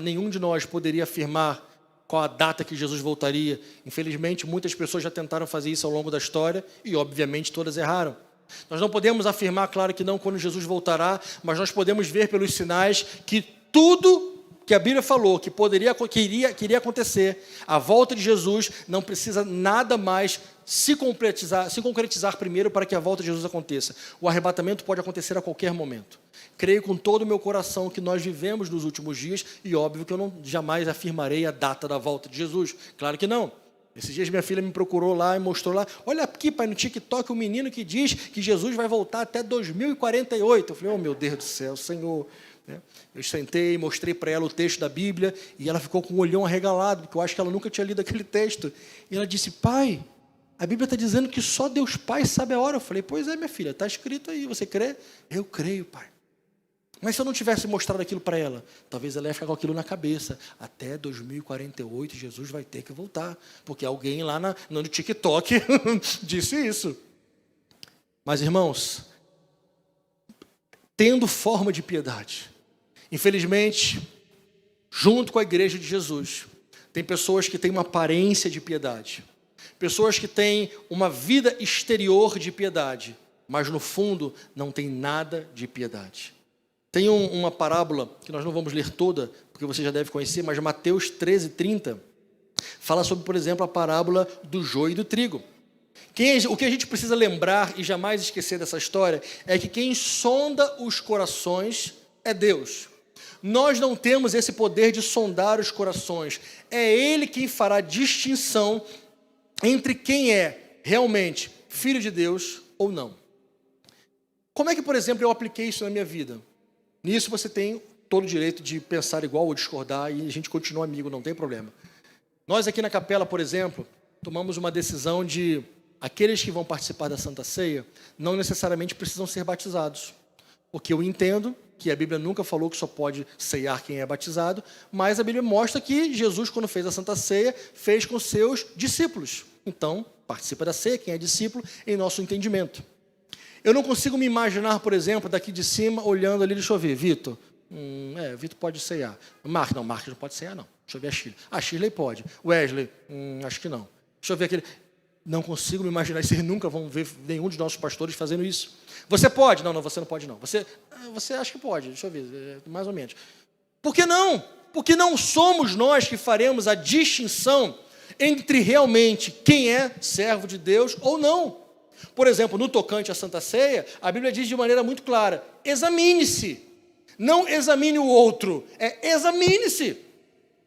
S1: nenhum de nós poderia afirmar qual a data que Jesus voltaria. Infelizmente, muitas pessoas já tentaram fazer isso ao longo da história e, obviamente, todas erraram. Nós não podemos afirmar, claro que não, quando Jesus voltará, mas nós podemos ver pelos sinais que tudo que a Bíblia falou que queria acontecer, a volta de Jesus não precisa nada mais se concretizar primeiro para que a volta de Jesus aconteça. O arrebatamento pode acontecer a qualquer momento. Creio com todo o meu coração que nós vivemos nos últimos dias e óbvio que eu jamais afirmarei a data da volta de Jesus. Claro que não. Esses dias minha filha me procurou lá e mostrou lá: olha aqui, pai, no TikTok, um menino que diz que Jesus vai voltar até 2048. Eu falei, oh meu Deus do céu, Senhor. Eu sentei, mostrei para ela o texto da Bíblia e ela ficou com o olhão arregalado, porque eu acho que ela nunca tinha lido aquele texto. E ela disse, pai, a Bíblia está dizendo que só Deus Pai sabe a hora. Eu falei, pois é, minha filha, está escrito aí, você crê? Eu creio, pai. Mas se eu não tivesse mostrado aquilo para ela, talvez ela ia ficar com aquilo na cabeça. Até 2048 Jesus vai ter que voltar, porque alguém lá no TikTok disse isso. Mas, irmãos, tendo forma de piedade, infelizmente, junto com a igreja de Jesus, tem pessoas que têm uma aparência de piedade, pessoas que têm uma vida exterior de piedade, mas no fundo não tem nada de piedade. Tem uma parábola, que nós não vamos ler toda, porque você já deve conhecer, mas Mateus 13:30, fala sobre, por exemplo, a parábola do joio e do trigo. O que a gente precisa lembrar e jamais esquecer dessa história é que quem sonda os corações é Deus. Nós não temos esse poder de sondar os corações. É Ele quem fará distinção entre quem é realmente filho de Deus ou não. Como é que, por exemplo, eu apliquei isso na minha vida? Nisso você tem todo o direito de pensar igual ou discordar e a gente continua amigo, não tem problema. Nós aqui na capela, por exemplo, tomamos uma decisão de aqueles que vão participar da Santa Ceia não necessariamente precisam ser batizados. Porque eu entendo que a Bíblia nunca falou que só pode ceiar quem é batizado, mas a Bíblia mostra que Jesus, quando fez a Santa Ceia, fez com seus discípulos. Então, participa da ceia quem é discípulo em nosso entendimento. Eu não consigo me imaginar, por exemplo, daqui de cima, olhando ali, deixa eu ver, Vitor. Vitor pode ceiar. Marcos não pode ceiar, não. Deixa eu ver a Shirley. A Shirley pode. Wesley, acho que não. Deixa eu ver aquele... Não consigo me imaginar, vocês nunca vão ver nenhum de nossos pastores fazendo isso. Você pode? Não, você não pode, não. Você acha que pode, deixa eu ver, mais ou menos. Por que não? Porque não somos nós que faremos a distinção entre realmente quem é servo de Deus ou não. Por exemplo, no tocante à Santa Ceia, a Bíblia diz de maneira muito clara, examine-se. Não examine o outro, examine-se.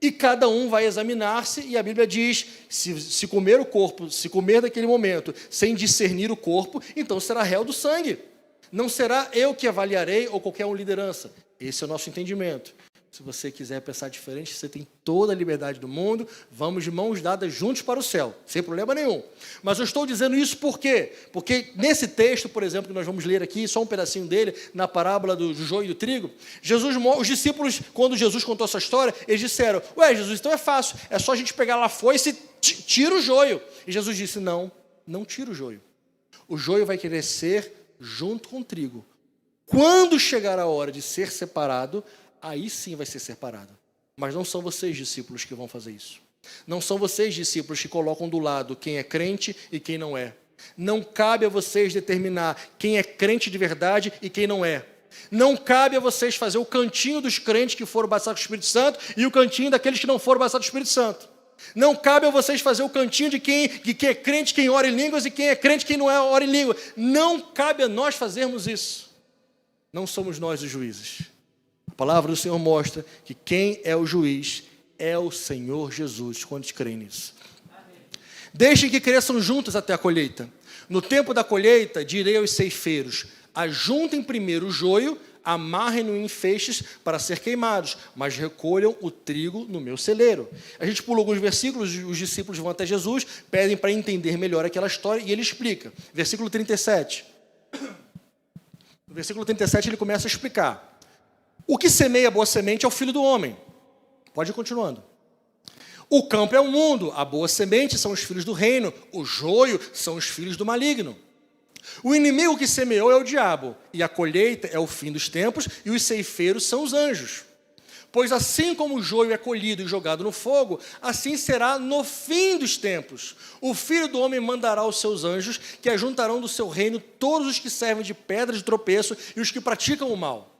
S1: E cada um vai examinar-se, e a Bíblia diz, se comer o corpo, se comer naquele momento, sem discernir o corpo, então será réu do sangue. Não será eu que avaliarei, ou qualquer liderança. Esse é o nosso entendimento. Se você quiser pensar diferente, você tem toda a liberdade do mundo, vamos de mãos dadas juntos para o céu, sem problema nenhum. Mas eu estou dizendo isso por quê? Porque nesse texto, por exemplo, que nós vamos ler aqui, só um pedacinho dele, na parábola do joio e do trigo, os discípulos, quando Jesus contou essa história, eles disseram, Jesus, então é fácil, é só a gente pegar lá a foice e tira o joio. E Jesus disse, não tira o joio. O joio vai crescer junto com o trigo. Quando chegar a hora de ser separado, aí sim vai ser separado. Mas não são vocês, discípulos, que vão fazer isso. Não são vocês, discípulos, que colocam do lado quem é crente e quem não é. Não cabe a vocês determinar quem é crente de verdade e quem não é. Não cabe a vocês fazer o cantinho dos crentes que foram batizados com o Espírito Santo e o cantinho daqueles que não foram batizados com o Espírito Santo. Não cabe a vocês fazer o cantinho de quem é crente, quem ora em línguas e quem é crente, quem não é ora em língua. Não cabe a nós fazermos isso. Não somos nós os juízes. A palavra do Senhor mostra que quem é o juiz é o Senhor Jesus. Quantos creem nisso? Amém. Deixem que cresçam juntos até a colheita. No tempo da colheita, direi aos ceifeiros, ajuntem primeiro o joio, amarrem-no em feixes para ser queimados, mas recolham o trigo no meu celeiro. A gente pula alguns versículos, os discípulos vão até Jesus, pedem para entender melhor aquela história, e ele explica. Versículo 37. No versículo 37 ele começa a explicar. O que semeia a boa semente é o Filho do Homem. Pode ir continuando. O campo é o mundo, a boa semente são os filhos do reino, o joio são os filhos do maligno. O inimigo que semeou é o diabo, e a colheita é o fim dos tempos, e os ceifeiros são os anjos. Pois assim como o joio é colhido e jogado no fogo, assim será no fim dos tempos. O Filho do Homem mandará os seus anjos, que ajuntarão do seu reino todos os que servem de pedra de tropeço e os que praticam o mal.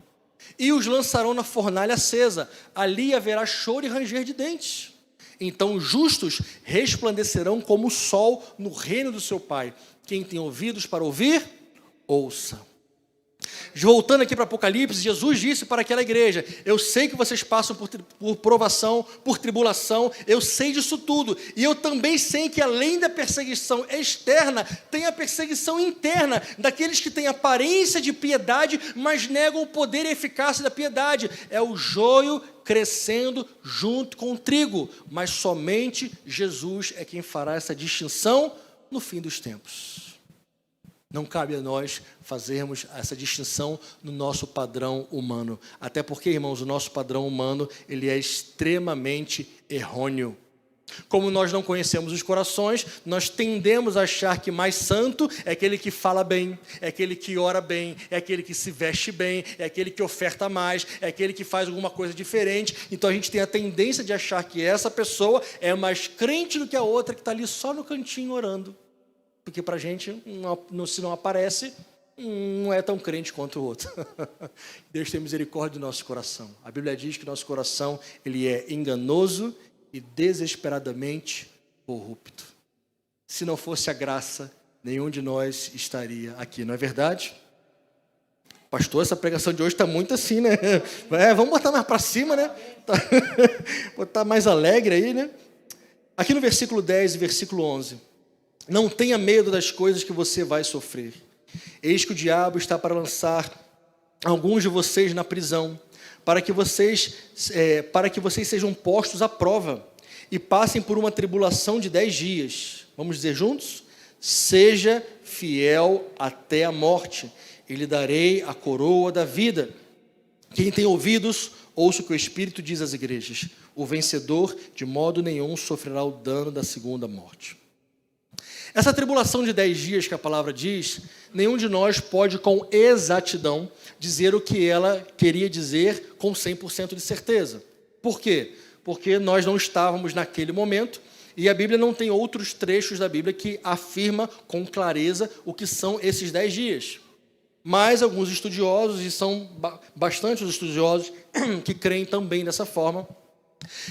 S1: E os lançarão na fornalha acesa, ali haverá choro e ranger de dentes. Então os justos resplandecerão como o sol no reino do seu Pai. Quem tem ouvidos para ouvir, ouça. Voltando aqui para Apocalipse, Jesus disse para aquela igreja, eu sei que vocês passam por provação, por tribulação, eu sei disso tudo, e eu também sei que além da perseguição externa, tem a perseguição interna, daqueles que têm aparência de piedade, mas negam o poder e eficácia da piedade, é o joio crescendo junto com o trigo, mas somente Jesus é quem fará essa distinção no fim dos tempos. Não cabe a nós fazermos essa distinção no nosso padrão humano. Até porque, irmãos, o nosso padrão humano, ele é extremamente errôneo. Como nós não conhecemos os corações, nós tendemos a achar que mais santo é aquele que fala bem, é aquele que ora bem, é aquele que se veste bem, é aquele que oferta mais, é aquele que faz alguma coisa diferente. Então a gente tem a tendência de achar que essa pessoa é mais crente do que a outra que está ali só no cantinho orando. Porque para a gente, se não aparece, não é tão crente quanto o outro. Deus tem misericórdia do nosso coração. A Bíblia diz que nosso coração ele é enganoso e desesperadamente corrupto. Se não fosse a graça, nenhum de nós estaria aqui, não é verdade? Pastor, essa pregação de hoje está muito assim, né? Vamos botar mais para cima, né? Botar mais alegre aí, né? Aqui no versículo 10 e versículo 11. Não tenha medo das coisas que você vai sofrer. Eis que o diabo está para lançar alguns de vocês na prisão, para que vocês sejam postos à prova e passem por uma tribulação de 10 dias. Vamos dizer juntos? Seja fiel até a morte, e lhe darei a coroa da vida. Quem tem ouvidos, ouça o que o Espírito diz às igrejas. O vencedor, de modo nenhum, sofrerá o dano da segunda morte. Essa tribulação de 10 dias que a palavra diz, nenhum de nós pode com exatidão dizer o que ela queria dizer com 100% de certeza. Por quê? Porque nós não estávamos naquele momento e a Bíblia não tem outros trechos da Bíblia que afirma com clareza o que são esses 10 dias. Mas alguns estudiosos, e são bastante os estudiosos que creem também dessa forma,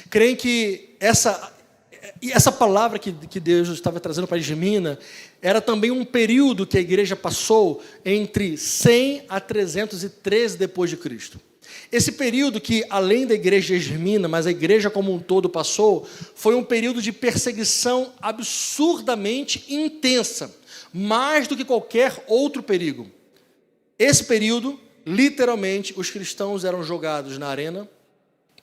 S1: creem que essa palavra que Deus estava trazendo para Esmina era também um período que a igreja passou entre 100 a 313 depois de Cristo. Esse período que, além da igreja de Esmina, mas a igreja como um todo passou, foi um período de perseguição absurdamente intensa, mais do que qualquer outro perigo. Esse período, literalmente, os cristãos eram jogados na arena,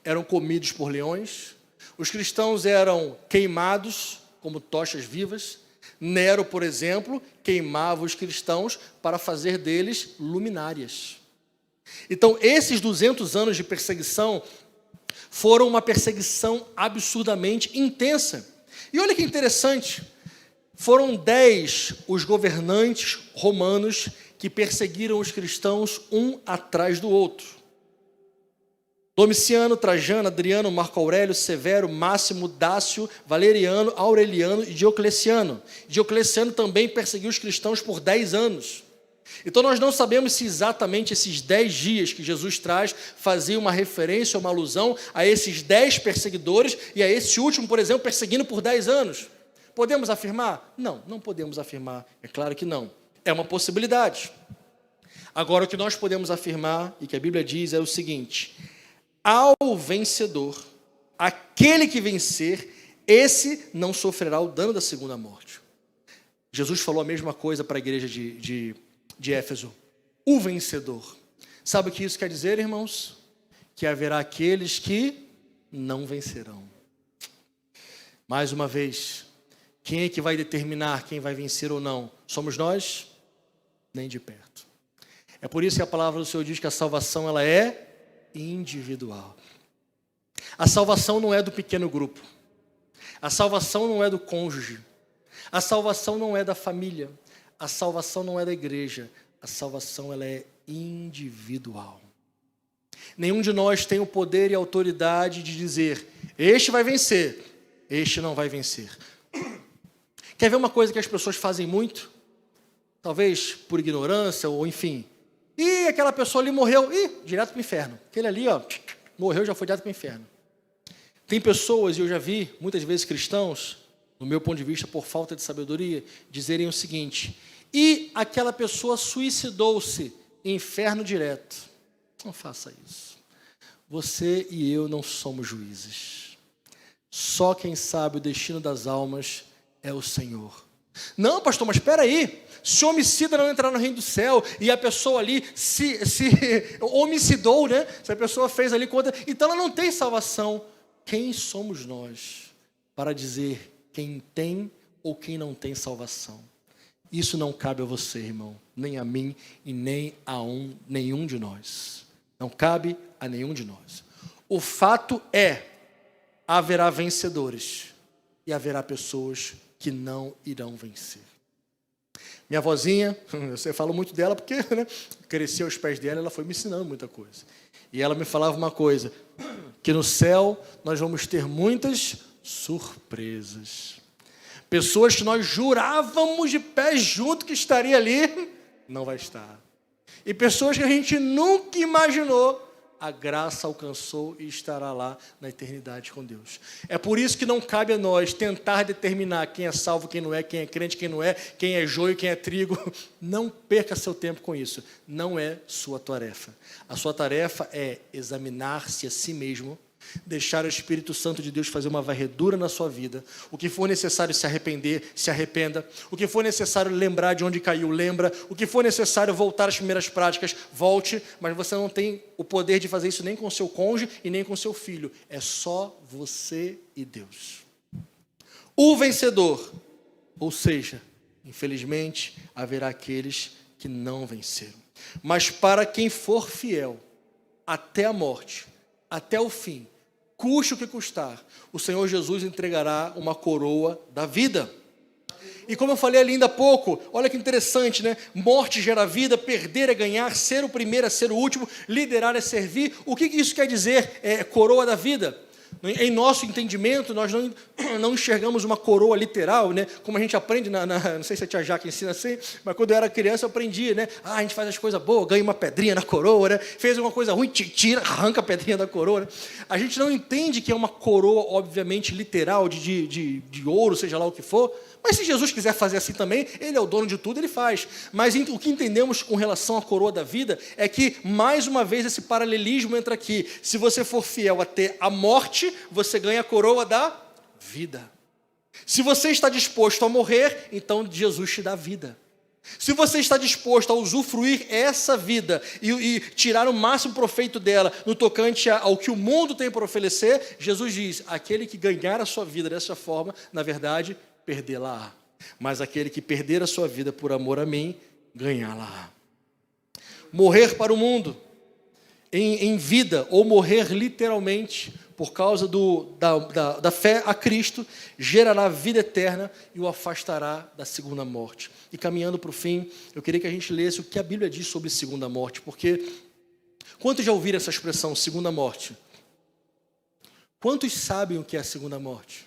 S1: eram comidos por leões, os cristãos eram queimados como tochas vivas. Nero, por exemplo, queimava os cristãos para fazer deles luminárias. Então, esses 200 anos de perseguição foram uma perseguição absurdamente intensa. E olha que interessante, foram 10 os governantes romanos que perseguiram os cristãos um atrás do outro. Domiciano, Trajano, Adriano, Marco Aurélio, Severo, Máximo, Dácio, Valeriano, Aureliano e Diocleciano. Diocleciano também perseguiu os cristãos por 10 anos. Então nós não sabemos se exatamente esses 10 dias que Jesus traz faziam uma referência ou uma alusão a esses 10 perseguidores e a esse último, por exemplo, perseguindo por 10 anos. Podemos afirmar? Não, não podemos afirmar. É claro que não. É uma possibilidade. Agora, o que nós podemos afirmar e que a Bíblia diz é o seguinte: ao vencedor, aquele que vencer, esse não sofrerá o dano da segunda morte. Jesus falou a mesma coisa para a igreja de Éfeso. O vencedor. Sabe o que isso quer dizer, irmãos? Que haverá aqueles que não vencerão. Mais uma vez, quem é que vai determinar quem vai vencer ou não? Somos nós? Nem de perto. É por isso que a palavra do Senhor diz que a salvação ela é individual. A salvação não é do pequeno grupo. A salvação não é do cônjuge. A salvação não é da família. A salvação não é da igreja. A salvação ela é individual. Nenhum de nós tem o poder e a autoridade de dizer: este vai vencer, este não vai vencer. Quer ver uma coisa que as pessoas fazem muito? Talvez por ignorância ou enfim. E aquela pessoa ali morreu, direto para o inferno. Aquele ali, morreu, já foi direto para o inferno. Tem pessoas, e eu já vi, muitas vezes cristãos, no meu ponto de vista, por falta de sabedoria, dizerem o seguinte: e aquela pessoa suicidou-se, inferno direto. Não faça isso. Você e eu não somos juízes. Só quem sabe o destino das almas é o Senhor. Não, pastor, mas espera aí. Se o homicida não entrar no reino do céu e a pessoa ali se homicidou, né? Se a pessoa fez ali contra, então ela não tem salvação. Quem somos nós para dizer quem tem ou quem não tem salvação? Isso não cabe a você, irmão, nem a mim e nem a nenhum de nós. Não cabe a nenhum de nós. O fato é, haverá vencedores e haverá pessoas que não irão vencer. Minha avózinha, eu falo muito dela porque, né, cresci aos pés dela, ela foi me ensinando muita coisa. E ela me falava uma coisa, que no céu nós vamos ter muitas surpresas. Pessoas que nós jurávamos de pé junto que estaria ali, não vai estar. E pessoas que a gente nunca imaginou, a graça alcançou e estará lá na eternidade com Deus. É por isso que não cabe a nós tentar determinar quem é salvo, quem não é, quem é crente, quem não é, quem é joio, quem é trigo. Não perca seu tempo com isso. Não é sua tarefa. A sua tarefa é examinar-se a si mesmo, deixar o Espírito Santo de Deus fazer uma varredura na sua vida. O que for necessário se arrepender, se arrependa. O que for necessário lembrar de onde caiu, lembra. O que for necessário voltar às primeiras práticas, volte. Mas você não tem o poder de fazer isso nem com seu cônjuge e nem com seu filho. É só você e Deus. O vencedor, ou seja, infelizmente, haverá aqueles que não venceram. Mas para quem for fiel até a morte, até o fim, custe o que custar, o Senhor Jesus entregará uma coroa da vida. E como eu falei ali ainda há pouco, olha que interessante, né? Morte gera vida, perder é ganhar, ser o primeiro é ser o último, liderar é servir. O que isso quer dizer, coroa da vida? Em nosso entendimento, nós não enxergamos uma coroa literal, né? Como a gente aprende, não sei se a tia Jaque ensina assim, mas quando eu era criança eu aprendi, né? A gente faz as coisas boas, ganha uma pedrinha na coroa, né? Fez uma coisa ruim, tira, arranca a pedrinha da coroa, né? A gente não entende que é uma coroa, obviamente, literal, de ouro, seja lá o que for. Mas se Jesus quiser fazer assim também, Ele é o dono de tudo, Ele faz. Mas o que entendemos com relação à coroa da vida é que, mais uma vez, esse paralelismo entra aqui. Se você for fiel até a morte, você ganha a coroa da vida. Se você está disposto a morrer, então Jesus te dá vida. Se você está disposto a usufruir essa vida e tirar o máximo proveito dela no tocante ao que o mundo tem para oferecer, Jesus diz, aquele que ganhar a sua vida dessa forma, na verdade, perdê-la-á. Mas aquele que perder a sua vida por amor a mim, ganhá-la-á. Morrer para o mundo em vida, ou morrer literalmente, por causa da fé a Cristo, gerará vida eterna e o afastará da segunda morte. E caminhando para o fim, eu queria que a gente lesse o que a Bíblia diz sobre segunda morte, porque quantos já ouviram essa expressão, segunda morte? Quantos sabem o que é a segunda morte?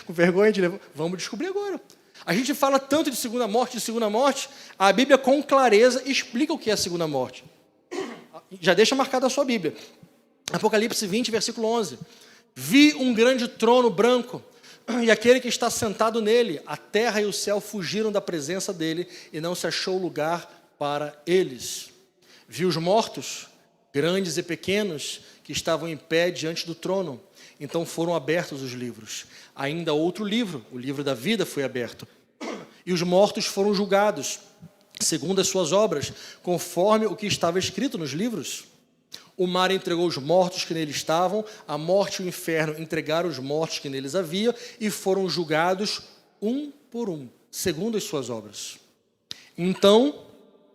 S1: Com vergonha de levar. Vamos descobrir agora. A gente fala tanto de segunda morte, a Bíblia com clareza explica o que é a segunda morte. Já deixa marcado a sua Bíblia. Apocalipse 20, versículo 11. Vi um grande trono branco, e aquele que está sentado nele, a terra e o céu fugiram da presença dele, e não se achou lugar para eles. Vi os mortos, grandes e pequenos, que estavam em pé diante do trono. Então foram abertos os livros. Ainda outro livro, o livro da vida, foi aberto. E os mortos foram julgados, segundo as suas obras, conforme o que estava escrito nos livros. O mar entregou os mortos que nele estavam, a morte e o inferno entregaram os mortos que neles havia, e foram julgados um por um, segundo as suas obras. Então,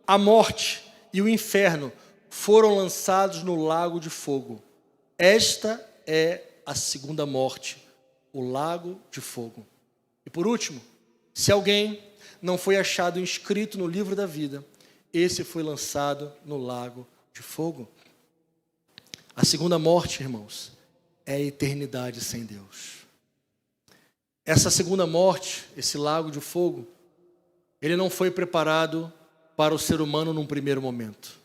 S1: a morte e o inferno foram lançados no lago de fogo. Esta é a segunda morte, o lago de fogo. E por último, se alguém não foi achado inscrito no livro da vida, esse foi lançado no lago de fogo. A segunda morte, irmãos, é a eternidade sem Deus. Essa segunda morte, esse lago de fogo, ele não foi preparado para o ser humano num primeiro momento.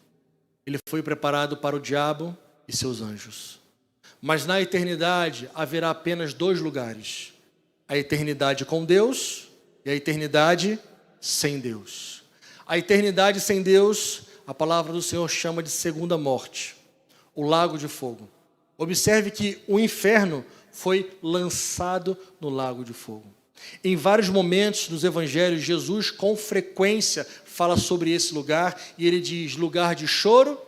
S1: Ele foi preparado para o diabo e seus anjos. Mas na eternidade haverá apenas dois lugares: a eternidade com Deus e a eternidade sem Deus. A eternidade sem Deus, a palavra do Senhor chama de segunda morte, o lago de fogo. Observe que o inferno foi lançado no lago de fogo. Em vários momentos dos evangelhos, Jesus com frequência fala sobre esse lugar, e ele diz: lugar de choro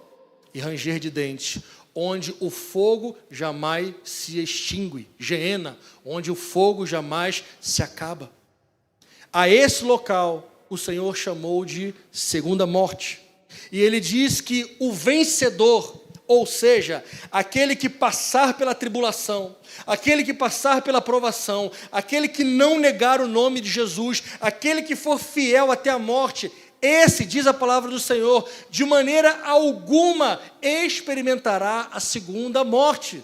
S1: e ranger de dentes, onde o fogo jamais se extingue, Geena, onde o fogo jamais se acaba. A esse local, o Senhor chamou de segunda morte. E ele diz que o vencedor, ou seja, aquele que passar pela tribulação, aquele que passar pela provação, aquele que não negar o nome de Jesus, aquele que for fiel até a morte, esse, diz a palavra do Senhor, de maneira alguma experimentará a segunda morte.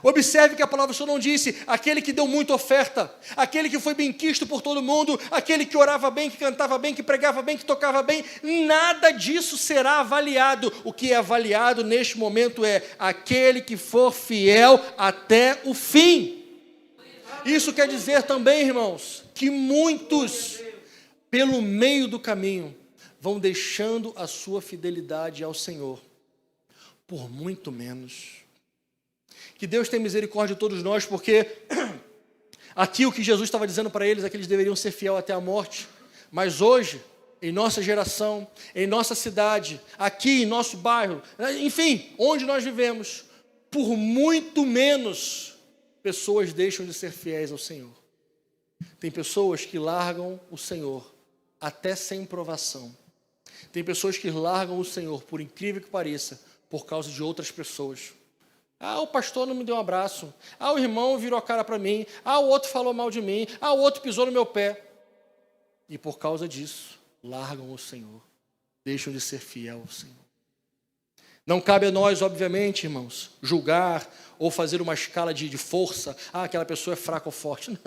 S1: Observe que a palavra do Senhor não disse aquele que deu muita oferta, aquele que foi bem quisto por todo mundo, aquele que orava bem, que cantava bem, que pregava bem, que tocava bem. Nada disso será avaliado. O que é avaliado neste momento é aquele que for fiel até o fim. Isso quer dizer também, irmãos, que muitos, pelo meio do caminho, vão deixando a sua fidelidade ao Senhor, por muito menos. Que Deus tenha misericórdia de todos nós, porque aqui o que Jesus estava dizendo para eles é que eles deveriam ser fiel até a morte. Mas hoje, em nossa geração, em nossa cidade, aqui em nosso bairro, enfim, onde nós vivemos, por muito menos pessoas deixam de ser fiéis ao Senhor. Tem pessoas que largam o Senhor até sem provação. Tem pessoas que largam o Senhor, por incrível que pareça, por causa de outras pessoas. O pastor não me deu um abraço. O irmão virou a cara para mim. O outro falou mal de mim. O outro pisou no meu pé. E por causa disso, largam o Senhor. Deixam de ser fiel ao Senhor. Não cabe a nós, obviamente, irmãos, julgar ou fazer uma escala de força. Aquela pessoa é fraca ou forte.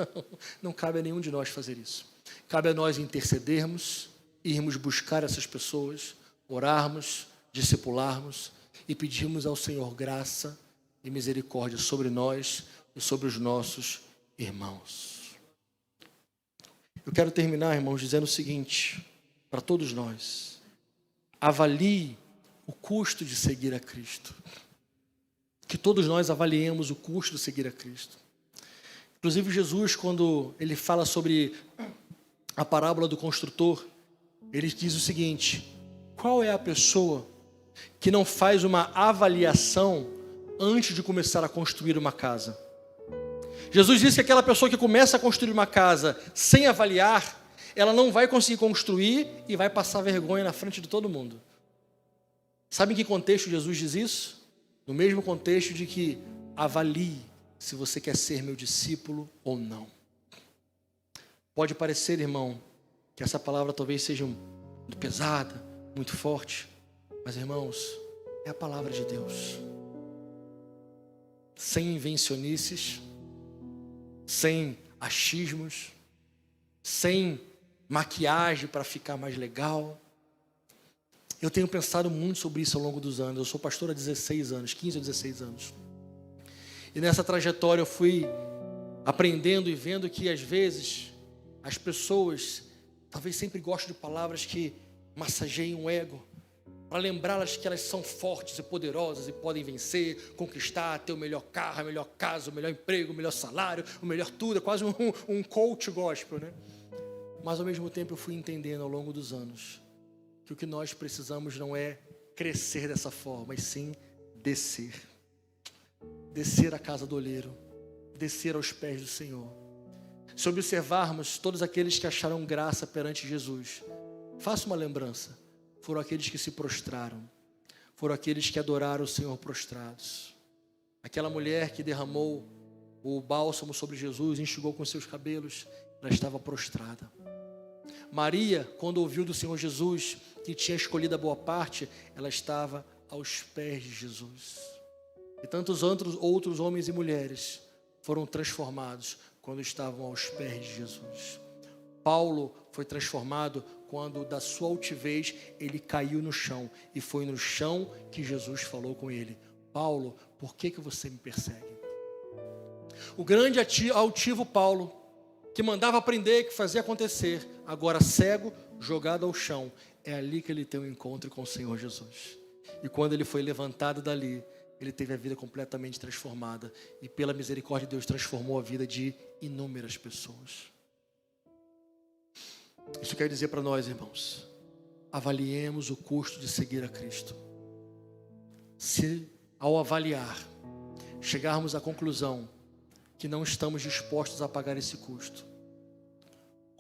S1: Não cabe a nenhum de nós fazer isso. Cabe a nós intercedermos, irmos buscar essas pessoas, orarmos, discipularmos e pedirmos ao Senhor graça e misericórdia sobre nós e sobre os nossos irmãos. Eu quero terminar, irmãos, dizendo o seguinte, para todos nós: avalie o custo de seguir a Cristo. Que todos nós avaliemos o custo de seguir a Cristo. Inclusive Jesus, quando ele fala sobre a parábola do construtor, ele diz o seguinte: qual é a pessoa que não faz uma avaliação antes de começar a construir uma casa? Jesus disse que aquela pessoa que começa a construir uma casa sem avaliar, ela não vai conseguir construir e vai passar vergonha na frente de todo mundo. Sabe em que contexto Jesus diz isso? No mesmo contexto de que avalie se você quer ser meu discípulo ou não. Pode parecer, irmão, que essa palavra talvez seja muito pesada, muito forte, mas, irmãos, é a palavra de Deus. Sem invencionices, sem achismos, sem maquiagem para ficar mais legal. Eu tenho pensado muito sobre isso ao longo dos anos. Eu sou pastor há 16 anos, 15 ou 16 anos. E nessa trajetória eu fui aprendendo e vendo que às vezes as pessoas talvez sempre gostam de palavras que massageiem o ego, para lembrá-las que elas são fortes e poderosas e podem vencer, conquistar, ter o melhor carro, a melhor casa, o melhor emprego, o melhor salário, o melhor tudo. É quase um coach gospel, né? Mas ao mesmo tempo eu fui entendendo ao longo dos anos que o que nós precisamos não é crescer dessa forma, mas sim descer. Descer à casa do oleiro, descer aos pés do Senhor. Se observarmos todos aqueles que acharam graça perante Jesus, faça uma lembrança. Foram aqueles que se prostraram. Foram aqueles que adoraram o Senhor prostrados. Aquela mulher que derramou o bálsamo sobre Jesus, enxugou com seus cabelos, ela estava prostrada. Maria, quando ouviu do Senhor Jesus, que tinha escolhido a boa parte, ela estava aos pés de Jesus. E tantos outros homens e mulheres foram transformados quando estavam aos pés de Jesus. Paulo foi transformado quando da sua altivez ele caiu no chão. E foi no chão que Jesus falou com ele: Paulo, por que você me persegue? O grande altivo Paulo, que mandava aprender, que fazia acontecer, agora cego, jogado ao chão, é ali que ele tem um encontro com o Senhor Jesus. E quando ele foi levantado dali, ele teve a vida completamente transformada. E pela misericórdia de Deus transformou a vida de inúmeras pessoas. Isso quer dizer para nós, irmãos, avaliemos o custo de seguir a Cristo. Se ao avaliar, chegarmos à conclusão que não estamos dispostos a pagar esse custo,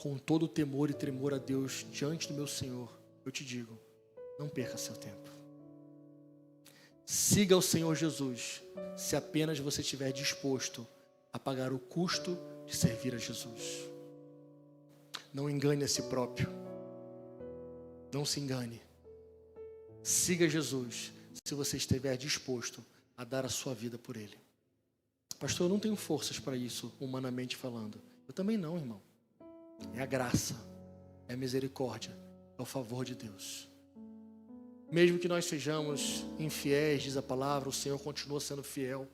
S1: com todo o temor e tremor a Deus diante do meu Senhor, eu te digo, não perca seu tempo. Siga o Senhor Jesus, se apenas você estiver disposto a pagar o custo de servir a Jesus. Não engane a si próprio. Não se engane. Siga Jesus, se você estiver disposto a dar a sua vida por Ele. Pastor, eu não tenho forças para isso, humanamente falando. Eu também não, irmão. É a graça, é a misericórdia, é o favor de Deus. Mesmo que nós sejamos infiéis, diz a palavra, o Senhor continua sendo fiel.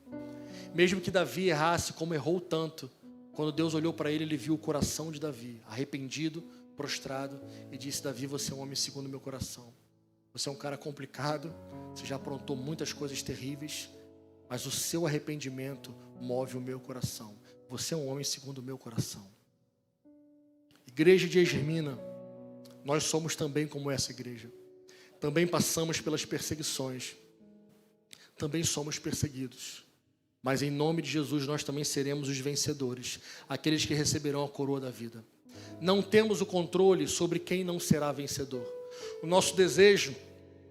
S1: Mesmo que Davi errasse como errou tanto, quando Deus olhou para ele, ele viu o coração de Davi, arrependido, prostrado, e disse: Davi, você é um homem segundo o meu coração. Você é um cara complicado, você já aprontou muitas coisas terríveis, mas o seu arrependimento move o meu coração. Você é um homem segundo o meu coração. Igreja de Esmirna, nós somos também como essa igreja. Também passamos pelas perseguições. Também somos perseguidos. Mas em nome de Jesus nós também seremos os vencedores, aqueles que receberão a coroa da vida. Não temos o controle sobre quem não será vencedor. O nosso desejo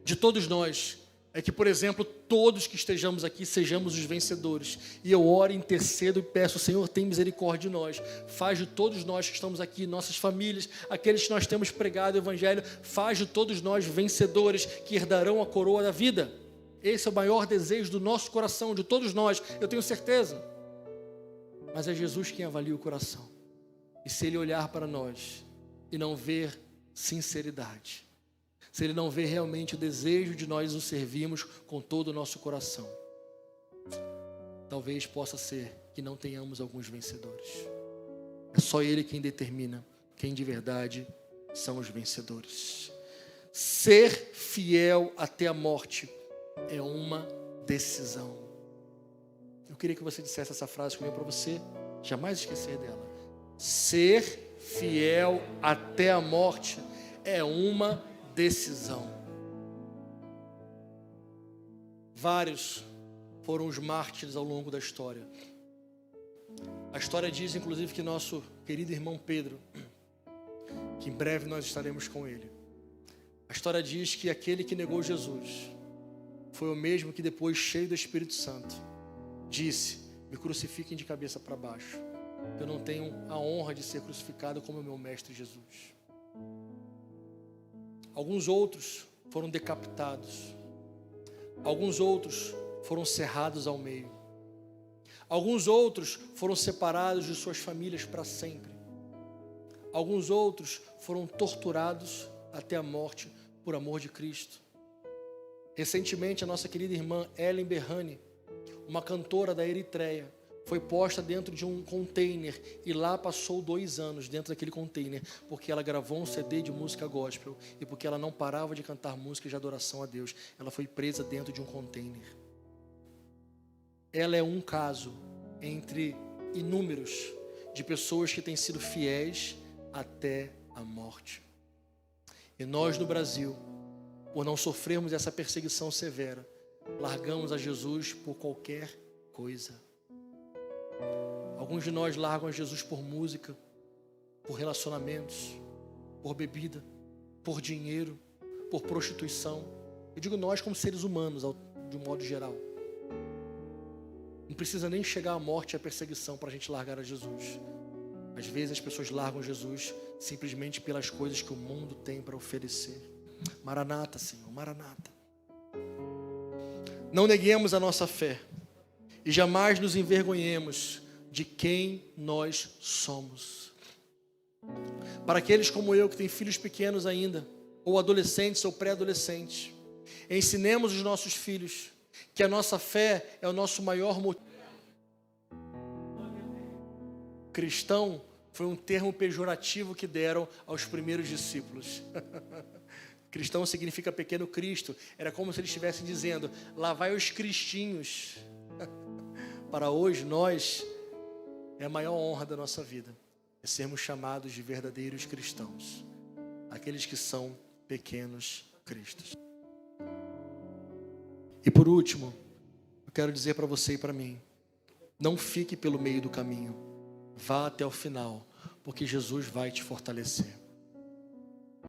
S1: de todos nós é que, por exemplo, todos que estejamos aqui sejamos os vencedores. E eu oro, intercedo e peço: Senhor, tem misericórdia de nós. Faz de todos nós que estamos aqui, nossas famílias, aqueles que nós temos pregado o Evangelho, faz de todos nós vencedores que herdarão a coroa da vida. Esse é o maior desejo do nosso coração, de todos nós, eu tenho certeza. Mas é Jesus quem avalia o coração. E se Ele olhar para nós e não ver sinceridade, se Ele não ver realmente o desejo de nós o servirmos com todo o nosso coração, talvez possa ser que não tenhamos alguns vencedores. É só Ele quem determina quem de verdade são os vencedores. Ser fiel até a morte é uma decisão. Eu queria que você dissesse essa frase comigo para você jamais esquecer dela. Ser fiel até a morte é uma decisão. Vários foram os mártires ao longo da história. A história diz, inclusive, que nosso querido irmão Pedro, que em breve nós estaremos com ele, a história diz que aquele que negou Jesus foi o mesmo que depois, cheio do Espírito Santo, disse: me crucifiquem de cabeça para baixo. Eu não tenho a honra de ser crucificado como o meu mestre Jesus. Alguns outros foram decapitados. Alguns outros foram cerrados ao meio. Alguns outros foram separados de suas famílias para sempre. Alguns outros foram torturados até a morte por amor de Cristo. Recentemente, a nossa querida irmã Ellen Berhane, uma cantora da Eritreia, foi posta dentro de um container e lá passou 2 anos dentro daquele container, porque ela gravou um CD de música gospel e porque ela não parava de cantar música de adoração a Deus. Ela foi presa dentro de um container. Ela é um caso entre inúmeros de pessoas que têm sido fiéis até a morte. E nós no Brasil, por não sofrermos essa perseguição severa, largamos a Jesus por qualquer coisa. Alguns de nós largam a Jesus por música, por relacionamentos, por bebida, por dinheiro, por prostituição. Eu digo nós como seres humanos, de um modo geral. Não precisa nem chegar à morte e à perseguição para a gente largar a Jesus. Às vezes as pessoas largam Jesus simplesmente pelas coisas que o mundo tem para oferecer. Maranata, Senhor, Maranata. Não neguemos a nossa fé e jamais nos envergonhemos de quem nós somos. Para aqueles como eu que têm filhos pequenos ainda, ou adolescentes ou pré-adolescentes, ensinemos os nossos filhos que a nossa fé é o nosso maior motivo. Cristão foi um termo pejorativo que deram aos primeiros discípulos. Cristão significa pequeno Cristo. Era como se eles estivessem dizendo: lá vai os cristinhos. Para hoje, nós, é a maior honra da nossa vida, é sermos chamados de verdadeiros cristãos, aqueles que são pequenos cristos. E por último, eu quero dizer para você e para mim: não fique pelo meio do caminho, vá até o final, porque Jesus vai te fortalecer.